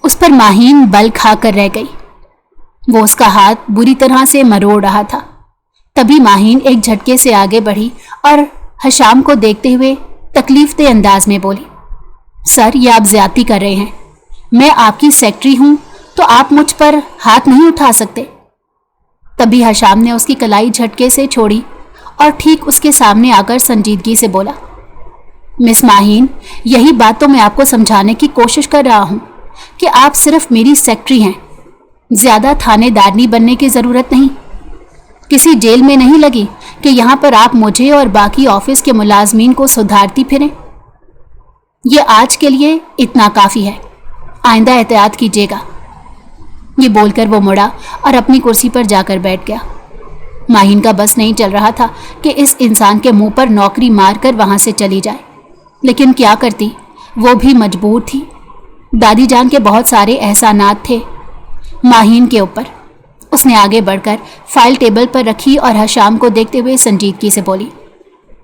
उस पर माहीन बल खाकर रह गई। वो उसका हाथ बुरी तरह से मरोड़ रहा था। तभी माहीन एक झटके से आगे बढ़ी और हशाम को देखते हुए तकलीफदेह अंदाज में बोली, सर ये आप ज्यादती कर रहे हैं। मैं आपकी सेक्रेटरी हूं तो आप मुझ पर हाथ नहीं उठा सकते। तभी हशाम ने उसकी कलाई झटके से छोड़ी और ठीक उसके सामने आकर संजीदगी से बोला, मिस माहीन, यही बात तो मैं आपको समझाने की कोशिश कर रहा हूं कि आप सिर्फ मेरी सेक्रेटरी हैं। ज्यादा थानेदारनी बनने की जरूरत नहीं। किसी जेल में नहीं लगी कि यहां पर आप मुझे और बाकी ऑफिस के मुलाजमीन को सुधारती फिरें। ये आज के लिए इतना काफी है, आइंदा एहतियात कीजिएगा। ये बोलकर वो मुड़ा और अपनी कुर्सी पर जाकर बैठ गया। माहीन का बस नहीं चल रहा था कि इस इंसान के मुंह पर नौकरी मारकर वहां से चली जाए, लेकिन क्या करती, वो भी मजबूर थी। दादी जान के बहुत सारे एहसानात थे माहीन के ऊपर। उसने आगे बढ़कर फाइल टेबल पर रखी और हशाम को देखते हुए संजीदगी से बोली,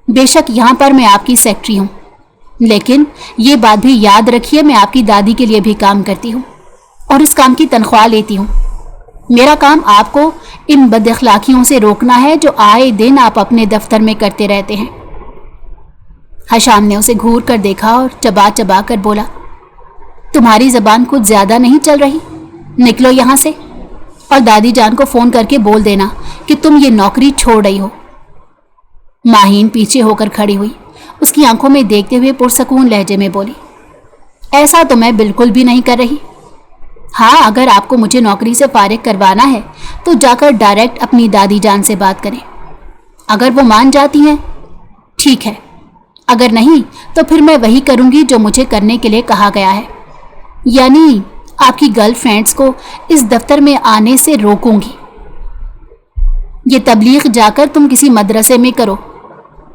बेशक यहाँ पर मैं आपकी सेक्रेटरी हूँ, लेकिन ये बात भी याद रखिए मैं आपकी दादी के लिए भी काम करती हूँ और इस काम की तनख्वाह लेती हूँ। मेरा काम आपको इन बदअखलाकियों से रोकना है जो आए दिन आप अपने दफ्तर में करते रहते हैं। हशाम ने उसे घूर कर देखा और चबा चबा कर बोला, तुम्हारी जबान कुछ ज्यादा नहीं चल रही? निकलो यहाँ से और दादी जान को फोन करके बोल देना कि तुम ये नौकरी छोड़ रही हो। माहीन पीछे होकर खड़ी हुई, उसकी आंखों में देखते हुए पुरसकून लहजे में बोली, ऐसा तो मैं बिल्कुल भी नहीं कर रही। हाँ, अगर आपको मुझे नौकरी से फारिग करवाना है तो जाकर डायरेक्ट अपनी दादी जान से बात करें। अगर वो मान जाती हैं ठीक है, अगर नहीं तो फिर मैं वही करूंगी जो मुझे करने के लिए कहा गया है, यानी आपकी गर्लफ्रेंड्स को इस दफ्तर में आने से रोकूंगी। ये तबलीग जाकर तुम किसी मदरसे में करो,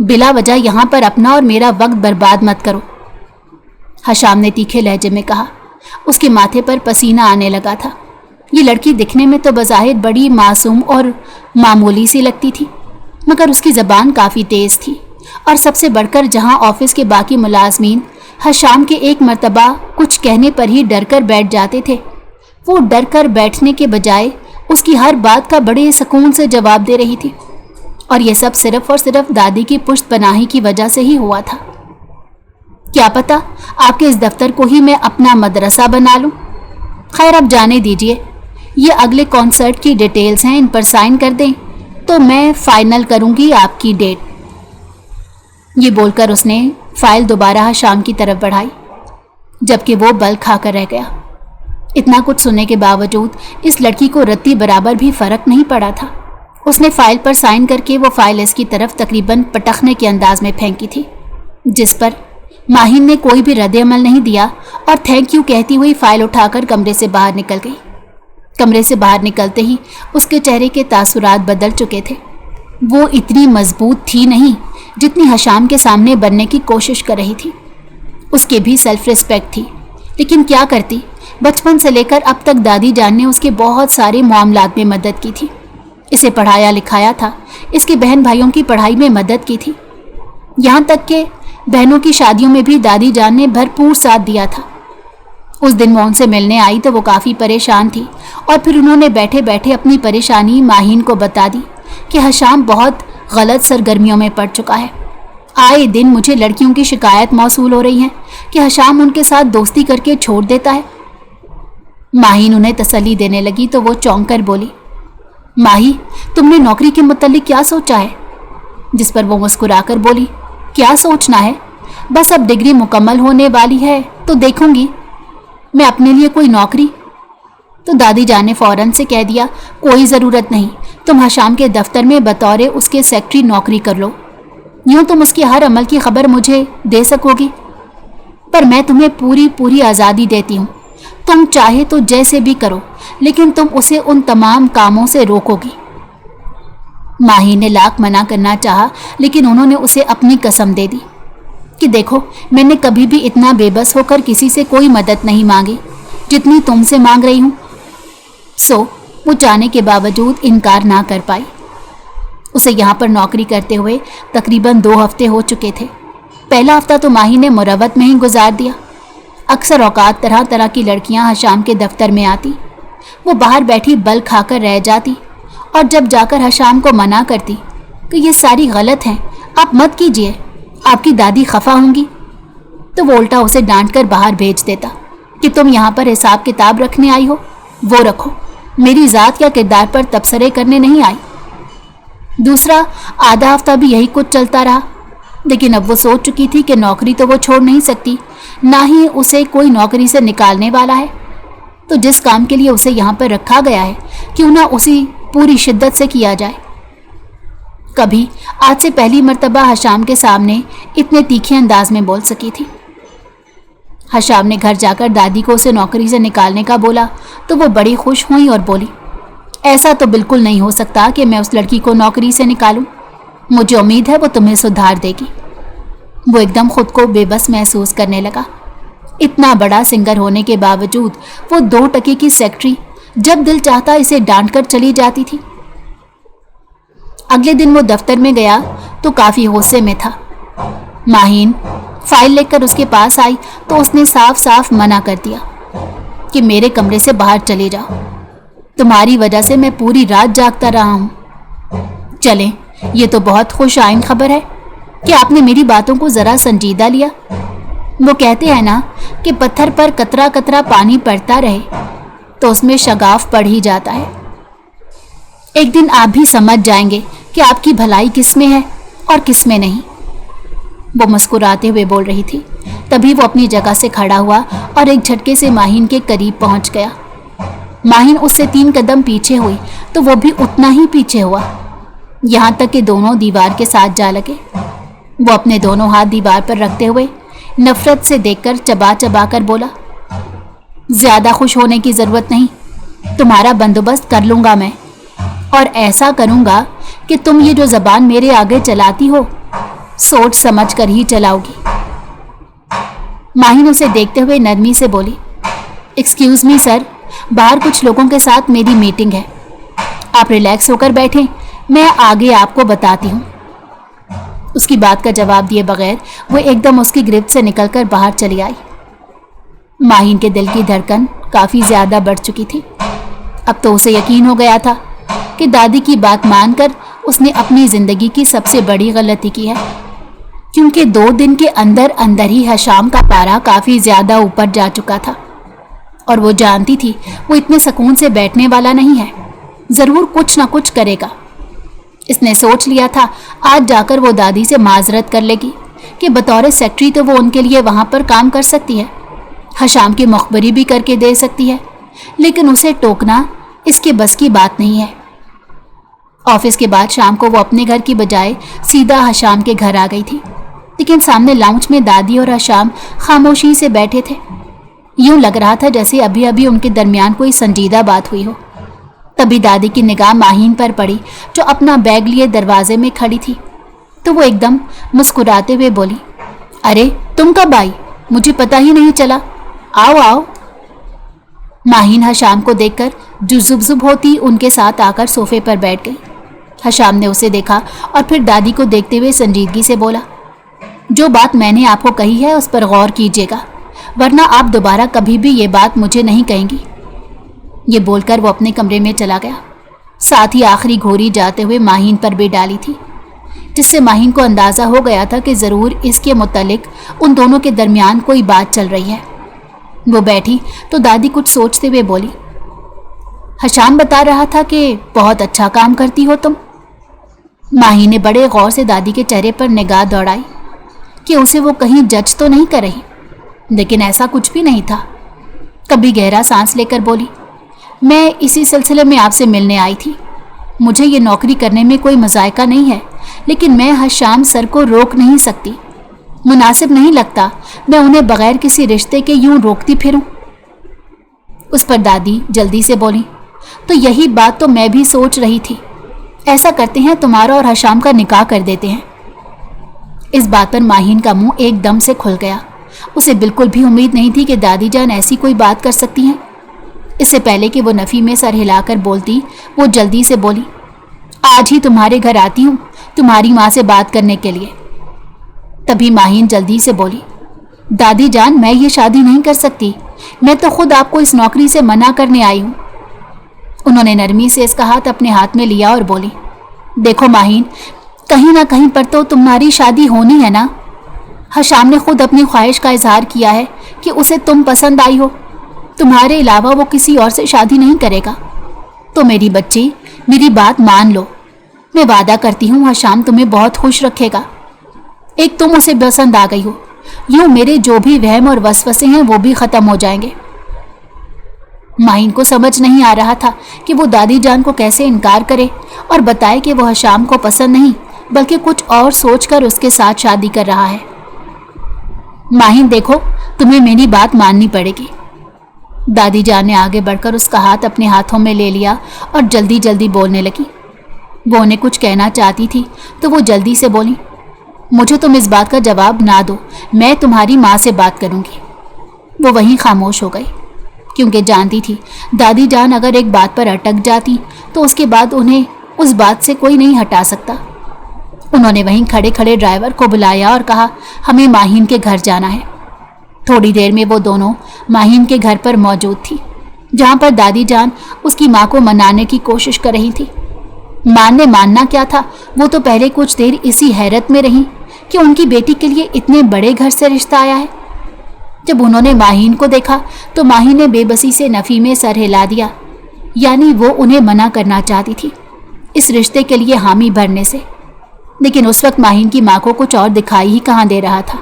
बिला वजह यहाँ पर अपना और मेरा वक्त बर्बाद मत करो। हशाम ने तीखे लहजे में कहा। उसके माथे पर पसीना आने लगा था। ये लड़की दिखने में तो बज़ाहिर बड़ी मासूम और मामूली सी लगती थी, मगर उसकी ज़बान काफ़ी तेज़ थी। और सबसे बढ़कर जहाँ ऑफिस के बाकी मुलाजमीन हशाम के एक मर्तबा कुछ कहने पर ही डर कर बैठ जाते थे, वो डर कर बैठने के बजाय उसकी हर बात का बड़े सुकून से जवाब दे रही थी। और ये सब सिर्फ और सिर्फ दादी की पुश्त पनाही की वजह से ही हुआ था। क्या पता आपके इस दफ्तर को ही मैं अपना मदरसा बना लूं। खैर अब जाने दीजिए, ये अगले कॉन्सर्ट की डिटेल्स हैं, इन पर साइन कर दें तो मैं फाइनल करूंगी आपकी डेट। ये बोलकर उसने फाइल दोबारा हशाम की तरफ बढ़ाई, जबकि वो बल खाकर रह गया। इतना कुछ सुनने के बावजूद इस लड़की को रत्ती बराबर भी फर्क नहीं पड़ा था। उसने फाइल पर साइन करके वो फाइल इसकी तरफ तकरीबन पटखने के अंदाज में फेंकी थी, जिस पर माहीन ने कोई भी रद्द-ए-अमल नहीं दिया और थैंक यू कहती हुई फाइल उठाकर कमरे से बाहर निकल गई। कमरे से बाहर निकलते ही उसके चेहरे के तासुरात बदल चुके थे। वो इतनी मजबूत थी नहीं जितनी हशाम के सामने बनने की कोशिश कर रही थी। उसके भी सेल्फ रिस्पेक्ट थी, लेकिन क्या करती, बचपन से लेकर अब तक दादी जान ने उसके बहुत सारे मामलात में मदद की थी। इसे पढ़ाया लिखाया था, इसके बहन भाइयों की पढ़ाई में मदद की थी, यहाँ तक कि बहनों की शादियों में भी दादी जान ने भरपूर साथ दिया था। उस दिन वो उनसे मिलने आई तो वो काफ़ी परेशान थी और फिर उन्होंने बैठे बैठे अपनी परेशानी माहीन को बता दी कि हशाम बहुत गलत सरगर्मियों में पड़ चुका है। आए दिन मुझे लड़कियों की शिकायत मौसूल हो रही है कि हशाम उनके साथ दोस्ती करके छोड़ देता है। माहीन उन्हें तसल्ली देने लगी तो वो चौंक कर बोली, माही तुमने नौकरी के मुतल्लिक क्या सोचा है? जिस पर वो मुस्कुराकर बोली, क्या सोचना है, बस अब डिग्री मुकम्मल होने वाली है तो देखूंगी मैं अपने लिए कोई नौकरी। तो दादी जान ने फौरन से कह दिया, कोई ज़रूरत नहीं, तुम हशाम के दफ्तर में बतौर उसके सेक्रेटरी नौकरी कर लो, यूँ तुम उसके हर अमल की खबर मुझे दे सकोगी, पर मैं तुम्हें पूरी पूरी आज़ादी देती हूँ। तुम चाहे तो जैसे भी करो, लेकिन तुम उसे उन तमाम कामों से रोकोगी। माही ने लाख मना करना चाहा, लेकिन उन्होंने उसे अपनी कसम दे दी कि देखो मैंने कभी भी इतना बेबस होकर किसी से कोई मदद नहीं मांगी जितनी तुमसे मांग रही हूँ। सो वो चाहने के बावजूद इनकार ना कर पाई। उसे यहाँ पर नौकरी करते हुए तकरीबन 2 हफ्ते हो चुके थे। पहला हफ्ता तो माही ने मुरवत में ही गुजार दिया अक्सर औकात तरह तरह की लड़कियां हशाम के दफ्तर में आती। वो बाहर बैठी बल खाकर रह जाती और जब जाकर हशाम को मना करती कि ये सारी गलत हैं, आप मत कीजिए, आपकी दादी खफा होंगी, तो वो उल्टा उसे डांट कर बाहर भेज देता कि तुम यहाँ पर हिसाब किताब रखने आई हो, वो रखो, मेरी ज़ात या किरदार पर तबसरे करने नहीं आई। दूसरा आधा हफ्ता भी यही कुछ चलता रहा, लेकिन अब वो सोच चुकी थी कि नौकरी तो वो छोड़ नहीं सकती, ना ही उसे कोई नौकरी से निकालने वाला है। तो जिस काम के लिए उसे यहाँ पर रखा गया है क्यों ना उसी पूरी शिद्दत से किया जाए। कभी आज से पहली मर्तबा हशाम के सामने इतने तीखे अंदाज में बोल सकी थी। हशाम ने घर जाकर दादी को उसे नौकरी से निकालने का बोला तो वो बड़ी खुश हुई और बोली, ऐसा तो बिल्कुल नहीं हो सकता कि मैं उस लड़की को नौकरी से निकालूं। मुझे उम्मीद है वो तुम्हें सुधार देगी। वो एकदम खुद को बेबस महसूस करने लगा। इतना बड़ा सिंगर होने के बावजूद वो 2 टके की सेक्रेटरी जब दिल चाहता इसे डांट कर चली जाती थी। अगले दिन वो दफ्तर में गया तो काफी गुस्से में था। माहीन फाइल लेकर उसके पास आई तो उसने साफ साफ मना कर दिया कि मेरे कमरे से बाहर चले जाओ, तुम्हारी वजह से मैं पूरी रात जागता रहा हूं। चलें, ये तो बहुत खुश आइंद खबर है कि आपने मेरी बातों को जरा संजीदा लिया। वो कहते हैं ना कि पत्थर पर कतरा कतरा पानी पड़ता रहे तो उसमें शगाफ पड़ ही जाता है। एक दिन आप भी समझ जाएंगे कि आपकी भलाई किस में है और किस में नहीं। वो मुस्कुराते हुए बोल रही थी, तभी वो अपनी जगह से खड़ा हुआ और एक झटके से माहीन के करीब पहुंच गया। माहीन उससे 3 कदम पीछे हुई तो वो भी उतना ही पीछे हुआ, यहाँ तक कि दोनों दीवार के साथ जा लगे। वो अपने दोनों हाथ दीवार पर रखते हुए नफरत से देखकर चबा चबा कर बोला, ज्यादा खुश होने की जरूरत नहीं, तुम्हारा बंदोबस्त कर लूंगा मैं, और ऐसा करूंगा कि तुम ये जो जबान मेरे आगे चलाती हो सोच समझ कर ही चलाओगी। माहीन उसे देखते हुए नरमी से बोली, एक्सक्यूज मी सर, बाहर कुछ लोगों के साथ मेरी मीटिंग है, आप रिलैक्स होकर बैठें, मैं आगे आपको बताती हूँ। उसकी बात का जवाब दिए बगैर वो एकदम उसकी गिरफ्त से निकलकर बाहर चली आई। माहीन के दिल की धड़कन काफ़ी ज़्यादा बढ़ चुकी थी। अब तो उसे यकीन हो गया था कि दादी की बात मानकर उसने अपनी ज़िंदगी की सबसे बड़ी गलती की है, क्योंकि 2 दिन के अंदर अंदर ही हशाम का पारा काफ़ी ज़्यादा ऊपर जा चुका था और वो जानती थी वो इतने सुकून से बैठने वाला नहीं है, ज़रूर कुछ ना कुछ करेगा। इसने सोच लिया था आज जाकर वो दादी से माजरत कर लेगी कि बतौर सेक्रेटरी तो वो उनके लिए वहाँ पर काम कर सकती है, हशाम की मुखबरी भी करके दे सकती है, लेकिन उसे टोकना इसके बस की बात नहीं है। ऑफिस के बाद शाम को वो अपने घर की बजाय सीधा हशाम के घर आ गई थी, लेकिन सामने लाउंज में दादी और हशाम खामोशी से बैठे थे। यूं लग रहा था जैसे अभी अभी उनके दरमियान कोई संजीदा बात हुई हो। तभी दादी की निगाह माहीन पर पड़ी जो अपना बैग लिए दरवाजे में खड़ी थी, तो वो एकदम मुस्कुराते हुए बोली, अरे तुम कब आई, मुझे पता ही नहीं चला, आओ आओ। माहीन हशाम को देखकर जुजुबजुब होती उनके साथ आकर सोफे पर बैठ गई। हशाम ने उसे देखा और फिर दादी को देखते हुए संजीदगी से बोला, जो बात मैंने आपको कही है उस पर गौर कीजिएगा, वरना आप दोबारा कभी भी ये बात मुझे नहीं कहेंगी। ये बोलकर वो अपने कमरे में चला गया। साथ ही आखिरी घोरी जाते हुए माहीन पर भी डाली थी, जिससे माहीन को अंदाज़ा हो गया था कि ज़रूर इसके मुतालिक उन दोनों के दरमियान कोई बात चल रही है। वो बैठी तो दादी कुछ सोचते हुए बोली, हशाम बता रहा था कि बहुत अच्छा काम करती हो तुम। माहीन ने बड़े गौर से दादी के चेहरे पर निगाह दौड़ाई कि उसे वो कहीं जज तो नहीं कर रही, लेकिन ऐसा कुछ भी नहीं था। कभी गहरा सांस लेकर बोली, मैं इसी सिलसिले में आपसे मिलने आई थी। मुझे ये नौकरी करने में कोई मजायका नहीं है, लेकिन मैं हशाम सर को रोक नहीं सकती, मुनासिब नहीं लगता मैं उन्हें बगैर किसी रिश्ते के यूं रोकती फिरूं। उस पर दादी जल्दी से बोली, तो यही बात तो मैं भी सोच रही थी, ऐसा करते हैं तुम्हारा और हशाम का निकाह कर देते हैं। इस बात पर माहीन का मुंह एकदम से खुल गया। उसे बिल्कुल भी उम्मीद नहीं थी कि दादी जान ऐसी कोई बात कर सकती हैं। इससे पहले कि वो नफ़ी में सर हिलाकर बोलती, वो जल्दी से बोली, आज ही तुम्हारे घर आती हूँ तुम्हारी माँ से बात करने के लिए। तभी माहीन जल्दी से बोली, दादी जान, मैं ये शादी नहीं कर सकती, मैं तो खुद आपको इस नौकरी से मना करने आई हूँ। उन्होंने नरमी से इसका हाथ अपने हाथ में लिया और बोली, देखो माहीन, कहीं ना कहीं पर तो तुम्हारी शादी होनी है ना। हशाम ने खुद अपनी ख्वाहिश का इजहार किया है कि उसे तुम पसंद आई हो, तुम्हारे अलावा वो किसी और से शादी नहीं करेगा। तो मेरी बच्ची, मेरी बात मान लो, मैं वादा करती हूँ हशाम तुम्हें बहुत खुश रखेगा। एक तुम उसे पसंद आ गई हो, यूं मेरे जो भी वहम और वसवसे हैं वो भी खत्म हो जाएंगे। माहीन को समझ नहीं आ रहा था कि वो दादी जान को कैसे इनकार करे और बताए कि वो हशाम को पसंद नहीं बल्कि कुछ और सोचकर उसके साथ शादी कर रहा है। माहीन देखो, तुम्हें मेरी बात माननी पड़ेगी। दादी जान ने आगे बढ़कर उसका हाथ अपने हाथों में ले लिया और जल्दी जल्दी बोलने लगी। वो उन्हें कुछ कहना चाहती थी तो वो जल्दी से बोली, मुझे तुम इस बात का जवाब ना दो, मैं तुम्हारी माँ से बात करूंगी। वो वहीं खामोश हो गई क्योंकि जानती थी दादी जान अगर एक बात पर अटक जाती तो उसके बाद उन्हें उस बात से कोई नहीं हटा सकता। उन्होंने वहीं खड़े खड़े ड्राइवर को बुलाया और कहा, हमें माहीन के घर जाना है। थोड़ी देर में वो दोनों माहीन के घर पर मौजूद थी, जहाँ पर दादी जान उसकी माँ को मनाने की कोशिश कर रही थी। मानना क्या था, वो तो पहले कुछ देर इसी हैरत में रही कि उनकी बेटी के लिए इतने बड़े घर से रिश्ता आया है। जब उन्होंने माहीन को देखा तो माहीन ने बेबसी से नफ़ी में सर हिला दिया, यानी वो उन्हें मना करना चाहती थी इस रिश्ते के लिए हामी भरने से। लेकिन उस वक्त माहीन की माँ को कुछ और दिखाई ही कहाँ दे रहा था।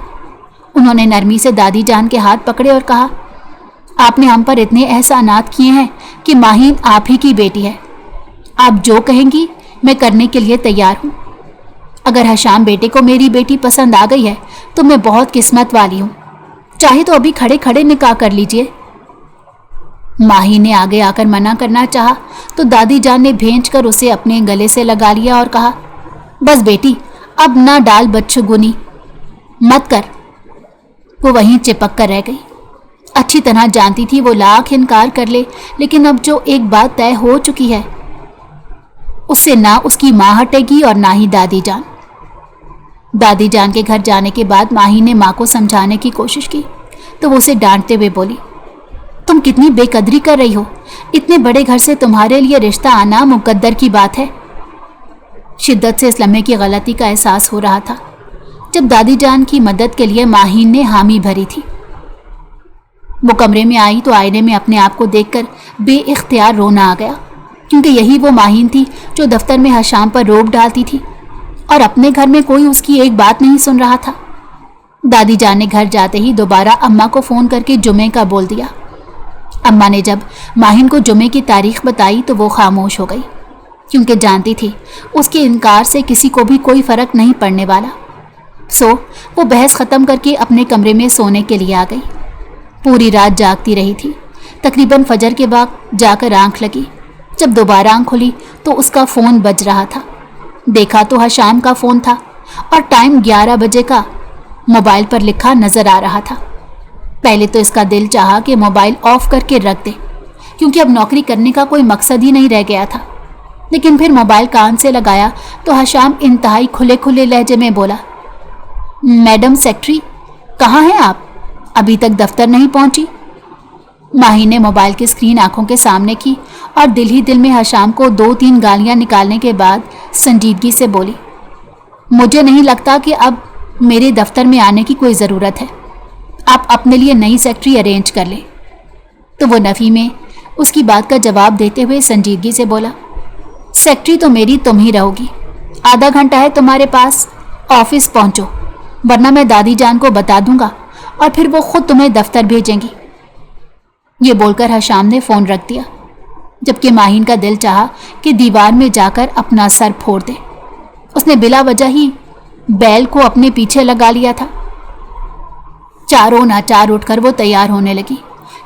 उन्होंने नरमी से दादी जान के हाथ पकड़े और कहा, आपने हम पर इतने एहसानात किए हैं कि माहीन आप ही की बेटी है। आप जो कहेंगी मैं करने के लिए तैयार हूँ। अगर हशाम बेटे को मेरी बेटी पसंद आ गई है तो मैं बहुत किस्मत वाली हूँ, चाहे तो अभी खड़े खड़े निकाह कर लीजिए। माही ने आगे आकर मना करना चाहा तो दादी जान ने भेंच कर उसे अपने गले से लगा लिया और कहा, बस बेटी, अब ना डाल बदशगुनी मत कर। वो वहीं चिपक कर रह गई। अच्छी तरह जानती थी वो लाख इनकार कर ले, लेकिन अब जो एक बात तय हो चुकी है उससे ना उसकी माँ हटेगी और ना ही दादी जान। दादी जान के घर जाने के बाद माही ने माँ को समझाने की कोशिश की तो वो उसे डांटते हुए बोली, तुम कितनी बेकदरी कर रही हो, इतने बड़े घर से तुम्हारे लिए रिश्ता आना मुकद्दर की बात है। शिद्दत से इस लम्हे की गलती का एहसास हो रहा था जब दादी जान की मदद के लिए माहीन ने हामी भरी थी। वो कमरे में आई तो आईने में अपने आप को देखकर बेइख्तियार रोना आ गया, क्योंकि यही वो माहीन थी जो दफ्तर में हशाम पर रोब डालती थी और अपने घर में कोई उसकी एक बात नहीं सुन रहा था। दादी जान ने घर जाते ही दोबारा अम्मा को फ़ोन करके जुमे का बोल दिया। अम्मा ने जब माहीन को जुमे की तारीख बताई तो वो खामोश हो गई, क्योंकि जानती थी उसके इनकार से किसी को भी कोई फ़र्क नहीं पड़ने वाला। सो वो बहस ख़त्म करके अपने कमरे में सोने के लिए आ गई। पूरी रात जागती रही थी। तकरीबन फजर के वक्त जाकर आंख लगी। जब दोबारा आंख खुली तो उसका फ़ोन बज रहा था। देखा तो हशाम का फ़ोन था और टाइम 11 बजे का मोबाइल पर लिखा नज़र आ रहा था। पहले तो इसका दिल चाहा कि मोबाइल ऑफ करके रख दे, क्योंकि अब नौकरी करने का कोई मकसद ही नहीं रह गया था। लेकिन फिर मोबाइल कान से लगाया तो हशाम इंतहाई खुले खुले लहजे में बोला, मैडम सेक्रेटरी, कहाँ हैं आप? अभी तक दफ्तर नहीं पहुंची? माही ने मोबाइल की स्क्रीन आंखों के सामने की और दिल ही दिल में हशाम को 2-3 गालियां निकालने के बाद संजीदगी से बोली, मुझे नहीं लगता कि अब मेरे दफ्तर में आने की कोई ज़रूरत है। आप अपने लिए नई सेक्रेटरी अरेंज कर लें। तो वो नफ़ी में उसकी बात का जवाब देते हुए संजीदगी से बोला, सेक्रेटरी तो मेरी तुम ही रहोगी। आधा घंटा है तुम्हारे पास, ऑफिस पहुंचो, वरना मैं दादी जान को बता दूंगा और फिर वो खुद तुम्हें दफ्तर भेजेंगी। ये बोलकर हशाम ने फ़ोन रख दिया, जबकि माहीन का दिल चाहा कि दीवार में जाकर अपना सर फोड़ दे। उसने बिला वजह ही बैल को अपने पीछे लगा लिया था। चारों नाचार उठकर वो तैयार होने लगी,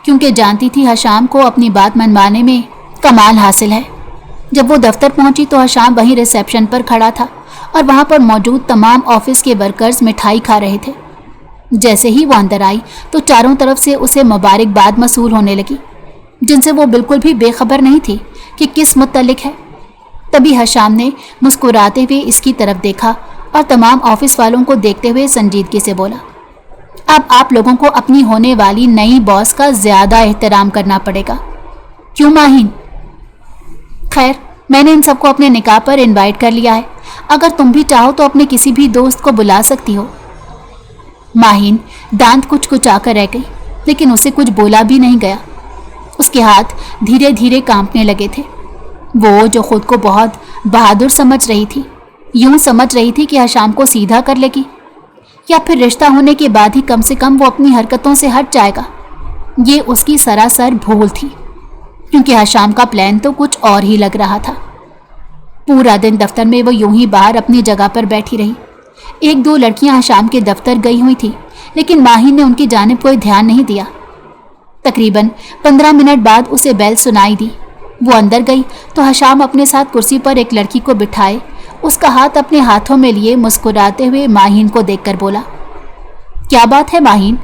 क्योंकि जानती थी हशाम को अपनी बात मनवाने में कमाल हासिल है। जब वो दफ्तर पहुंची तो हशाम वहीं रिसेप्शन पर खड़ा था और वहां पर मौजूद तमाम ऑफिस के वर्कर्स मिठाई खा रहे थे। जैसे ही वो अंदर आई तो चारों तरफ से उसे मुबारकबाद मसूल होने लगी, जिनसे वो बिल्कुल भी बेखबर नहीं थी कि किस मुत्तलिक है। तभी हशाम ने मुस्कुराते हुए इसकी तरफ देखा और तमाम ऑफिस वालों को देखते हुए संजीदगी से बोला, अब आप लोगों को अपनी होने वाली नई बॉस का ज्यादा एहतराम करना पड़ेगा। क्यों माहिन? खैर, मैंने इन सबको अपने निकाह पर इनवाइट कर लिया है। अगर तुम भी चाहो तो अपने किसी भी दोस्त को बुला सकती हो। माहिन दांत कुचकुचाकर रह गई, लेकिन उसे कुछ बोला भी नहीं गया। उसके हाथ धीरे धीरे कांपने लगे थे। वो जो खुद को बहुत बहादुर समझ रही थी, यूं समझ रही थी कि हशाम को सीधा कर लेगी, या फिर रिश्ता होने के बाद ही कम से कम वो अपनी हरकतों से हट जाएगा। ये उसकी सरासर भूल थी, क्योंकि हशाम का प्लान तो कुछ और ही लग रहा था। पूरा दिन दफ्तर में वो यूं ही बाहर अपनी जगह पर बैठी रही। एक दो लड़कियां हशाम के दफ्तर गई हुई थी, लेकिन माहिन ने उनकी जानिब कोई ध्यान नहीं दिया। तकरीबन 15 मिनट बाद उसे बेल सुनाई दी। वो अंदर गई तो हशाम अपने साथ कुर्सी पर एक लड़की को बिठाए उसका हाथ अपने हाथों में लिए मुस्कुराते हुए माहिन को देखकर बोला, क्या बात है माहिन,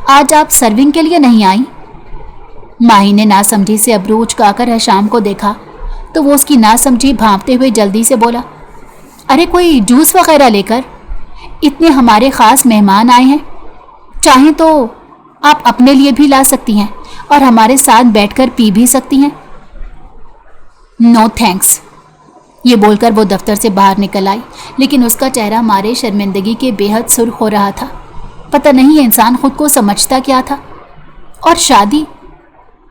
आज आप सर्विंग के लिए नहीं आई? माहिन ने नासमझी से अब्रू उचकाकर हशाम को देखा तो वो उसकी नासमझी भांपते हुए जल्दी से बोला, अरे कोई जूस वगैरह लेकर, इतने हमारे खास मेहमान आए हैं। चाहें तो आप अपने लिए भी ला सकती हैं और हमारे साथ बैठकर पी भी सकती हैं। नो थैंक्स, ये बोलकर वो दफ्तर से बाहर निकल आई, लेकिन उसका चेहरा मारे शर्मिंदगी के बेहद सुर्ख हो रहा था। पता नहीं इंसान खुद को समझता क्या था। और शादी,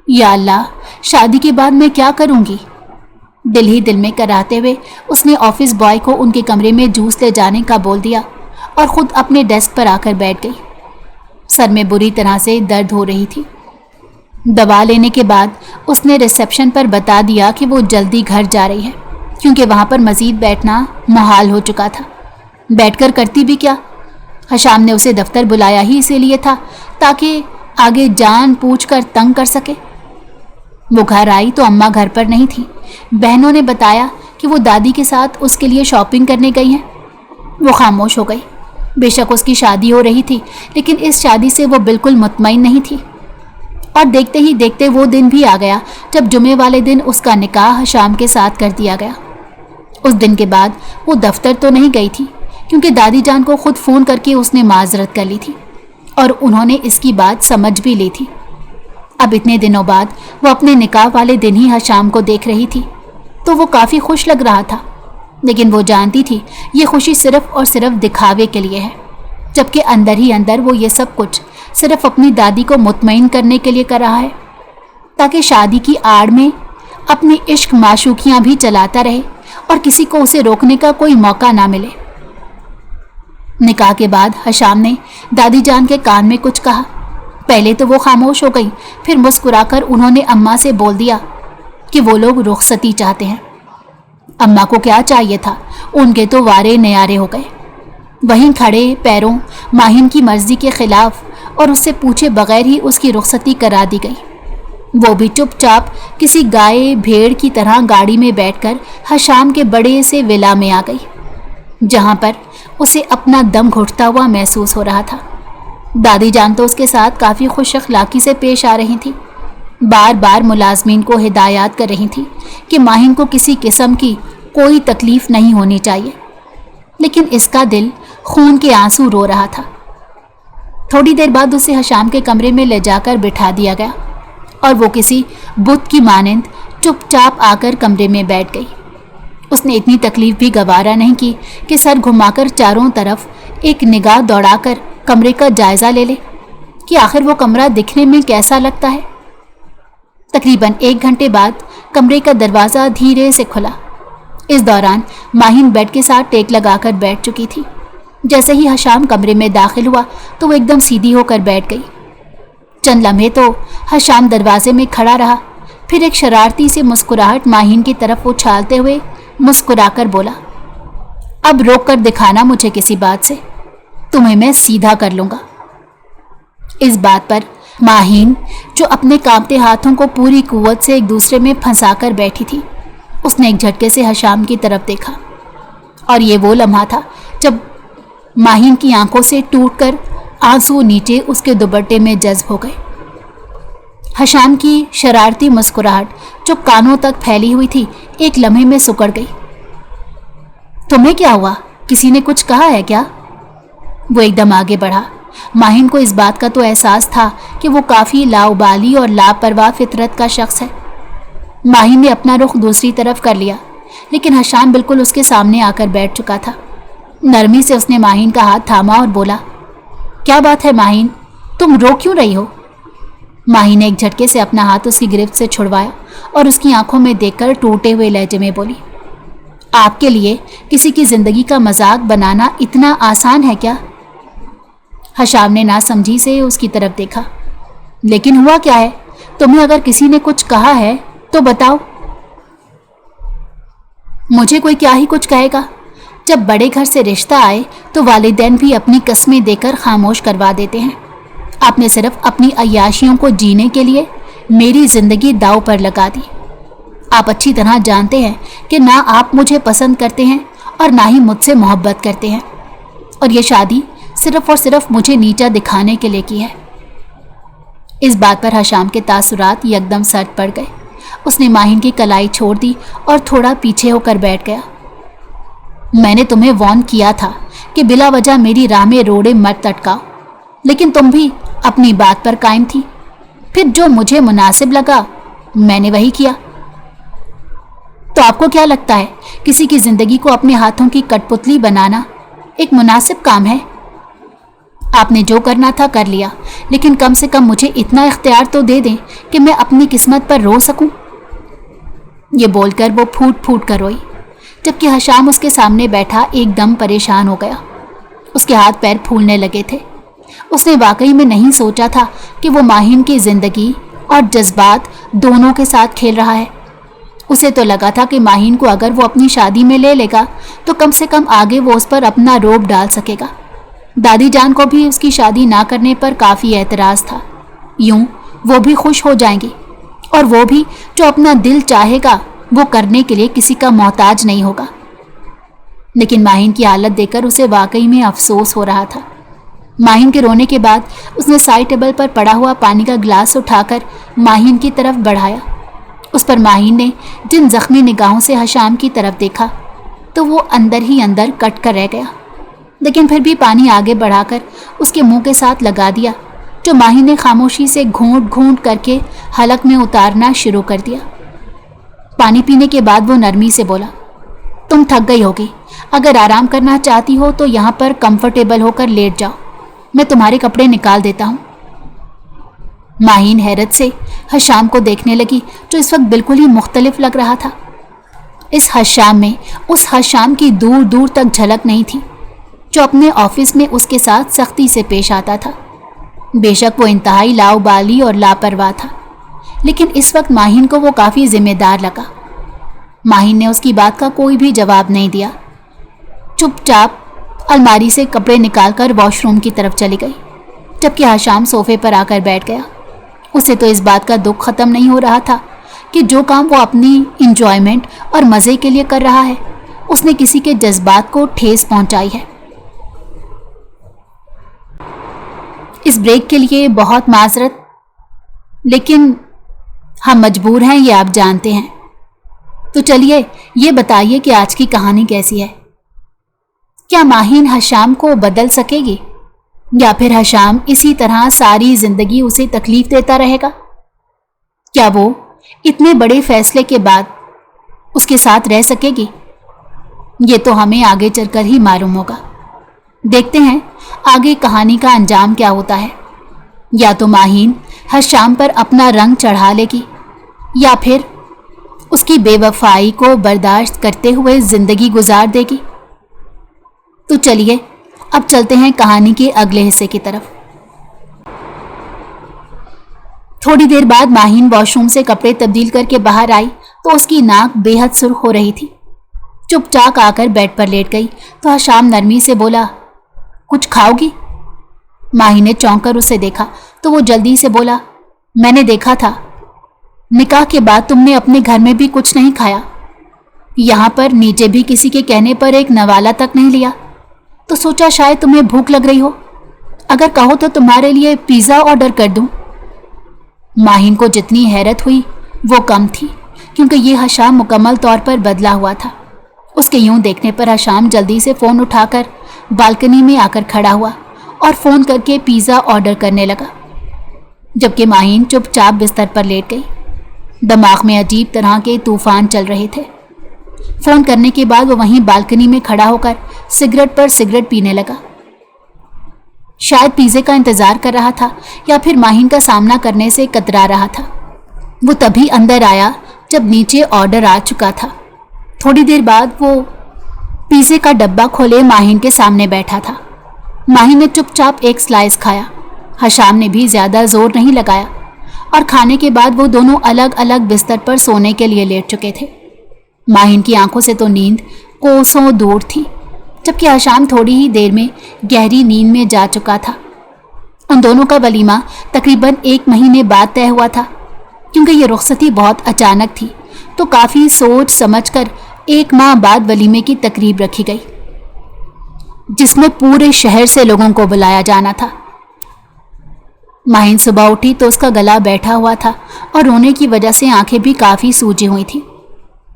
या अल्लाह, शादी के बाद मैं क्या करूंगी? दिल ही दिल में कराते हुए उसने ऑफिस बॉय को उनके कमरे में जूस ले जाने का बोल दिया और खुद अपने डेस्क पर आकर बैठ गई। सर में बुरी तरह से दर्द हो रही थी। दवा लेने के बाद उसने रिसेप्शन पर बता दिया कि वो जल्दी घर जा रही है, क्योंकि वहाँ पर मज़ीद बैठना मुहाल हो चुका था। बैठकर करती भी क्या? हशाम ने उसे दफ्तर बुलाया ही इसीलिए था ताकि आगे जान पूछकर तंग कर सके। वो घर आई तो अम्मा घर पर नहीं थी। बहनों ने बताया कि वो दादी के साथ उसके लिए शॉपिंग करने गई हैं। वो खामोश हो गई। बेशक उसकी शादी हो रही थी, लेकिन इस शादी से वो बिल्कुल मुतमईन नहीं थी। और देखते ही देखते वो दिन भी आ गया जब जुमे वाले दिन उसका निकाह हशाम के साथ कर दिया गया। उस दिन के बाद वो दफ्तर तो नहीं गई थी, क्योंकि दादी जान को खुद फ़ोन करके उसने माजरत कर ली थी और उन्होंने इसकी बात समझ भी ली थी। अब इतने दिनों बाद वो अपने निकाह वाले दिन ही हशाम को देख रही थी तो वो काफ़ी खुश लग रहा था, लेकिन वो जानती थी ये खुशी सिर्फ और सिर्फ दिखावे के लिए है, जबकि अंदर ही अंदर वो ये सब कुछ सिर्फ अपनी दादी को मुतमईन करने के लिए कर रहा है, ताकि शादी की आड़ में अपनी इश्क माशूकियाँ भी चलाता रहे और किसी को उसे रोकने का कोई मौका ना मिले। निकाह के बाद हशाम ने दादी जान के कान में कुछ कहा। पहले तो वो खामोश हो गई, फिर मुस्कुराकर उन्होंने अम्मा से बोल दिया कि वो लोग रुखसती चाहते हैं। अम्मा को क्या चाहिए था, उनके तो वारे न्यारे हो गए। वहीं खड़े पैरों माहिन की मर्जी के खिलाफ और उससे पूछे बगैर ही उसकी रुखसती करा दी गई। वो भी चुपचाप किसी गाय भेड़ की तरह गाड़ी में बैठकर हशाम के बड़े से विला में आ गई, जहां पर उसे अपना दम घुटता हुआ महसूस हो रहा था। दादी जान तो उसके साथ काफ़ी खुश अखलाकी से पेश आ रही थी। बार बार मुलाजमीन को हिदायत कर रही थी कि माहिन को किसी किस्म की कोई तकलीफ़ नहीं होनी चाहिए, लेकिन इसका दिल खून के आंसू रो रहा था। थोड़ी देर बाद उसे हशाम के कमरे में ले जाकर बिठा दिया गया और वो किसी बुत की मानंद चुपचाप आकर कमरे में बैठ गई। उसने इतनी तकलीफ भी गवारा नहीं की कि सर घुमाकर चारों तरफ एक निगाह दौड़ाकर कमरे का जायज़ा ले ले कि आखिर वो कमरा दिखने में कैसा लगता है। तकरीबन 1 घंटे बाद कमरे का दरवाज़ा धीरे से खुला। इस दौरान माहिन बेड के साथ टेक लगाकर बैठ चुकी थी। जैसे ही हशाम कमरे में दाखिल हुआ तो वो एकदम सीधी होकर बैठ गई। चंद लम्हे तो हशाम दरवाजे में खड़ा रहा, फिर एक शरारती सी मुस्कुराहट माहिन की तरफ उछालते हुए मुस्कुराकर बोला, अब रोक कर दिखाना मुझे किसी बात से, तुम्हें मैं सीधा कर लूँगा। इस बात पर माहिन, जो अपने कांपते हाथों को पूरी कुव्वत से एक दूसरे में फंसाकर बैठी थी, उसने एक झटके से हशाम की तरफ देखा और ये वो लम्हा था जब माहिन की आंखों से टूटकर आंसू नीचे उसके दुपट्टे में जज्ब हो गए। हशाम की शरारती मुस्कुराहट जो कानों तक फैली हुई थी एक लम्हे में सिकुड़ गई। तुम्हें क्या हुआ, किसी ने कुछ कहा है क्या? वो एकदम आगे बढ़ा माहिन को इस बात का तो एहसास था कि वो काफ़ी लाउबाली और लापरवाह फितरत का शख्स है। माहिन ने अपना रुख दूसरी तरफ कर लिया, लेकिन हशाम बिल्कुल उसके सामने आकर बैठ चुका था। नरमी से उसने माहिन का हाथ थामा और बोला, क्या बात है माहिन, तुम रो क्यों रही हो? माहिन ने एक झटके से अपना हाथ उसकी गिरफ्त से छुड़वाया और उसकी आंखों में देखकर टूटे हुए लहजे में बोली, आपके लिए किसी की जिंदगी का मजाक बनाना इतना आसान है क्या? हशाम ने नासमझी से उसकी तरफ देखा। लेकिन हुआ क्या है? तुम्हें अगर किसी ने कुछ कहा है तो बताओ। मुझे कोई क्या ही कुछ कहेगा। जब बड़े घर से रिश्ता आए तो वालिदैन भी अपनी कस्में देकर खामोश करवा देते हैं। आपने सिर्फ अपनी अय्याशियों को जीने के लिए मेरी जिंदगी दांव पर लगा दी। आप अच्छी तरह जानते हैं कि ना आप मुझे पसंद करते हैं और ना ही मुझसे मोहब्बत करते हैं, और ये शादी सिर्फ और सिर्फ मुझे नीचा दिखाने के लिए की है। इस बात पर हशाम के तासुरात यकदम सर्द पड़ गए। उसने माहिन की कलाई छोड़ दी और थोड़ा पीछे होकर बैठ गया। मैंने तुम्हें वार्न किया था कि बिला वजह मेरी राह में रोड़े मत अटकाओ, लेकिन तुम भी अपनी बात पर कायम थी। फिर जो मुझे मुनासिब लगा मैंने वही किया। तो आपको क्या लगता है किसी की जिंदगी को अपने हाथों की कठपुतली बनाना एक मुनासिब काम है? आपने जो करना था कर लिया, लेकिन कम से कम मुझे इतना इख्तियार तो दे दें कि मैं अपनी किस्मत पर रो सकूं। ये बोलकर वो फूट फूट कर रोई, जबकि हशाम उसके सामने बैठा एकदम परेशान हो गया। उसके हाथ पैर फूलने लगे थे। उसने वाकई में नहीं सोचा था कि वो माहिन की जिंदगी और जज्बात दोनों के साथ खेल रहा है। उसे तो लगा था कि माहिन को अगर वो अपनी शादी में ले लेगा तो कम से कम आगे वो उस पर अपना रोब डाल सकेगा। दादी जान को भी उसकी शादी ना करने पर काफ़ी एतराज़ था। यूं वो भी खुश हो जाएंगी, और वो भी जो अपना दिल चाहेगा वो करने के लिए किसी का मोहताज नहीं होगा। लेकिन माहिन की हालत देखकर उसे वाकई में अफसोस हो रहा था। माहिन के रोने के बाद उसने साइड टेबल पर पड़ा हुआ पानी का गिलास उठाकर माहिन की तरफ बढ़ाया। उस पर माहिन ने जिन जख्मी निगाहों से हशाम की तरफ देखा तो वो अंदर ही अंदर कट कर रह गया, लेकिन फिर भी पानी आगे बढ़ाकर उसके मुंह के साथ लगा दिया, जो माहिन ने खामोशी से घूंट घूंट करके हलक में उतारना शुरू कर दिया। पानी पीने के बाद वो नरमी से बोला, तुम थक गई होगी, अगर आराम करना चाहती हो तो यहाँ पर कंफर्टेबल होकर लेट जाओ, मैं तुम्हारे कपड़े निकाल देता हूँ। माहिन हैरत से हशाम को देखने लगी, जो इस वक्त बिल्कुल ही मुख्तलिफ लग रहा था। इस हशाम में उस हशाम की दूर दूर तक झलक नहीं थी जो अपने ऑफिस में उसके साथ सख्ती से पेश आता था। बेशक वो इंतहाई लाउबाली और लापरवाह था, लेकिन इस वक्त माहिन को वो काफ़ी जिम्मेदार लगा। माहिन ने उसकी बात का कोई भी जवाब नहीं दिया। चुपचाप अलमारी से कपड़े निकालकर वॉशरूम की तरफ चली गई, जबकि हशाम सोफे पर आकर बैठ गया। उसे तो इस बात का दुख खत्म नहीं हो रहा था कि जो काम वो अपनी इंजॉयमेंट और मज़े के लिए कर रहा है, उसने किसी के जज्बात को ठेस पहुंचाई है। इस ब्रेक के लिए बहुत माजरत, लेकिन हम मजबूर हैं, ये आप जानते हैं। तो चलिए ये बताइए कि आज की कहानी कैसी है? क्या माहिन हशाम को बदल सकेगी, या फिर हशाम इसी तरह सारी जिंदगी उसे तकलीफ देता रहेगा? क्या वो इतने बड़े फैसले के बाद उसके साथ रह सकेगी? ये तो हमें आगे चलकर ही मालूम होगा। देखते हैं आगे कहानी का अंजाम क्या होता है। या तो माहिन हशाम पर अपना रंग चढ़ा लेगी, या फिर उसकी बेवफाई को बर्दाश्त करते हुए जिंदगी गुजार देगी। तो चलिए अब चलते हैं कहानी के अगले हिस्से की तरफ। थोड़ी देर बाद माहिन वॉशरूम से कपड़े तब्दील करके बाहर आई तो उसकी नाक बेहद सुर्ख हो रही थी। चुपचाप आकर बेड पर लेट गई तो हशाम नरमी से बोला, कुछ खाओगी? माहिन ने चौंक कर उसे देखा तो वो जल्दी से बोला, मैंने देखा था, निकाह के बाद तुमने अपने घर में भी कुछ नहीं खाया, यहाँ पर नीचे भी किसी के कहने पर एक नवाला तक नहीं लिया, तो सोचा शायद तुम्हें भूख लग रही हो, अगर कहो तो तुम्हारे लिए पिज़्ज़ा ऑर्डर कर दूं। माहिन को जितनी हैरत हुई वो कम थी, क्योंकि ये हशाम मुकम्मल तौर पर बदला हुआ था। उसके यूं देखने पर हशाम जल्दी से फ़ोन उठाकर बालकनी में आकर खड़ा हुआ और फ़ोन करके पिज़्ज़ा ऑर्डर करने लगा, जबकि माहिन चुपचाप बिस्तर पर लेट गई। दिमाग में अजीब तरह के तूफान चल रहे थे। फ़ोन करने के बाद वो वहीं बालकनी में खड़ा होकर सिगरेट पर सिगरेट पीने लगा। शायद पिज़्ज़े का इंतज़ार कर रहा था या फिर माहिन का सामना करने से कतरा रहा था। वो तभी अंदर आया जब नीचे ऑर्डर आ चुका था। थोड़ी देर बाद वो पिज़्ज़े का डब्बा खोले माहिन के सामने बैठा था। माहिन ने चुपचाप एक स्लाइस खाया। हशाम ने भी ज़्यादा जोर नहीं लगाया और खाने के बाद वो दोनों अलग अलग बिस्तर पर सोने के लिए लेट चुके थे। माहिन की आंखों से तो नींद कोसों दूर थी, जबकि हशाम थोड़ी ही देर में गहरी नींद में जा चुका था। उन दोनों का वलीमा तकरीबन 1 महीने बाद तय हुआ था। क्योंकि ये रुखसती बहुत अचानक थी तो काफ़ी सोच समझकर 1 माह बाद वलीमे की तकरीब रखी गई, जिसमें पूरे शहर से लोगों को बुलाया जाना था। माहिन सुबह उठी तो उसका गला बैठा हुआ था और रोने की वजह से आंखें भी काफ़ी सूजी हुई थी।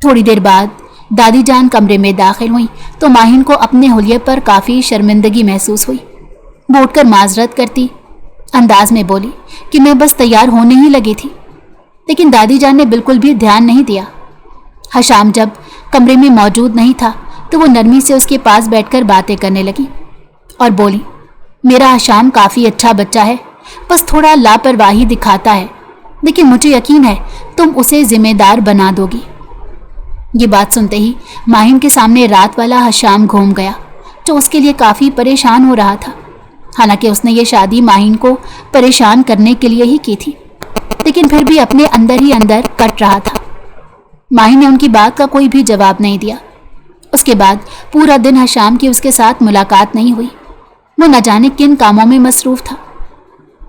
थोड़ी देर बाद दादी जान कमरे में दाखिल हुई तो माहिन को अपने हुलिये पर काफ़ी शर्मिंदगी महसूस हुई। वो उठकर माजरत करती अंदाज में बोली कि मैं बस तैयार होने ही लगी थी, लेकिन दादी जान ने बिल्कुल भी ध्यान नहीं दिया। हशाम जब कमरे में मौजूद नहीं था तो वो नरमी से उसके पास बैठकर बातें करने लगी और बोली, मेरा हशाम काफ़ी अच्छा बच्चा है, बस थोड़ा लापरवाही दिखाता है, लेकिन मुझे यकीन है तुम उसे जिम्मेदार बना दोगी। ये बात सुनते ही माहिन के सामने रात वाला हशाम घूम गया, जो उसके लिए काफ़ी परेशान हो रहा था। हालांकि उसने ये शादी माहिन को परेशान करने के लिए ही की थी, लेकिन फिर भी अपने अंदर ही अंदर कट रहा था। माहिन ने उनकी बात का कोई भी जवाब नहीं दिया। उसके बाद पूरा दिन हशाम की उसके साथ मुलाकात नहीं हुई। वो न जाने किन कामों में मसरूफ़ था।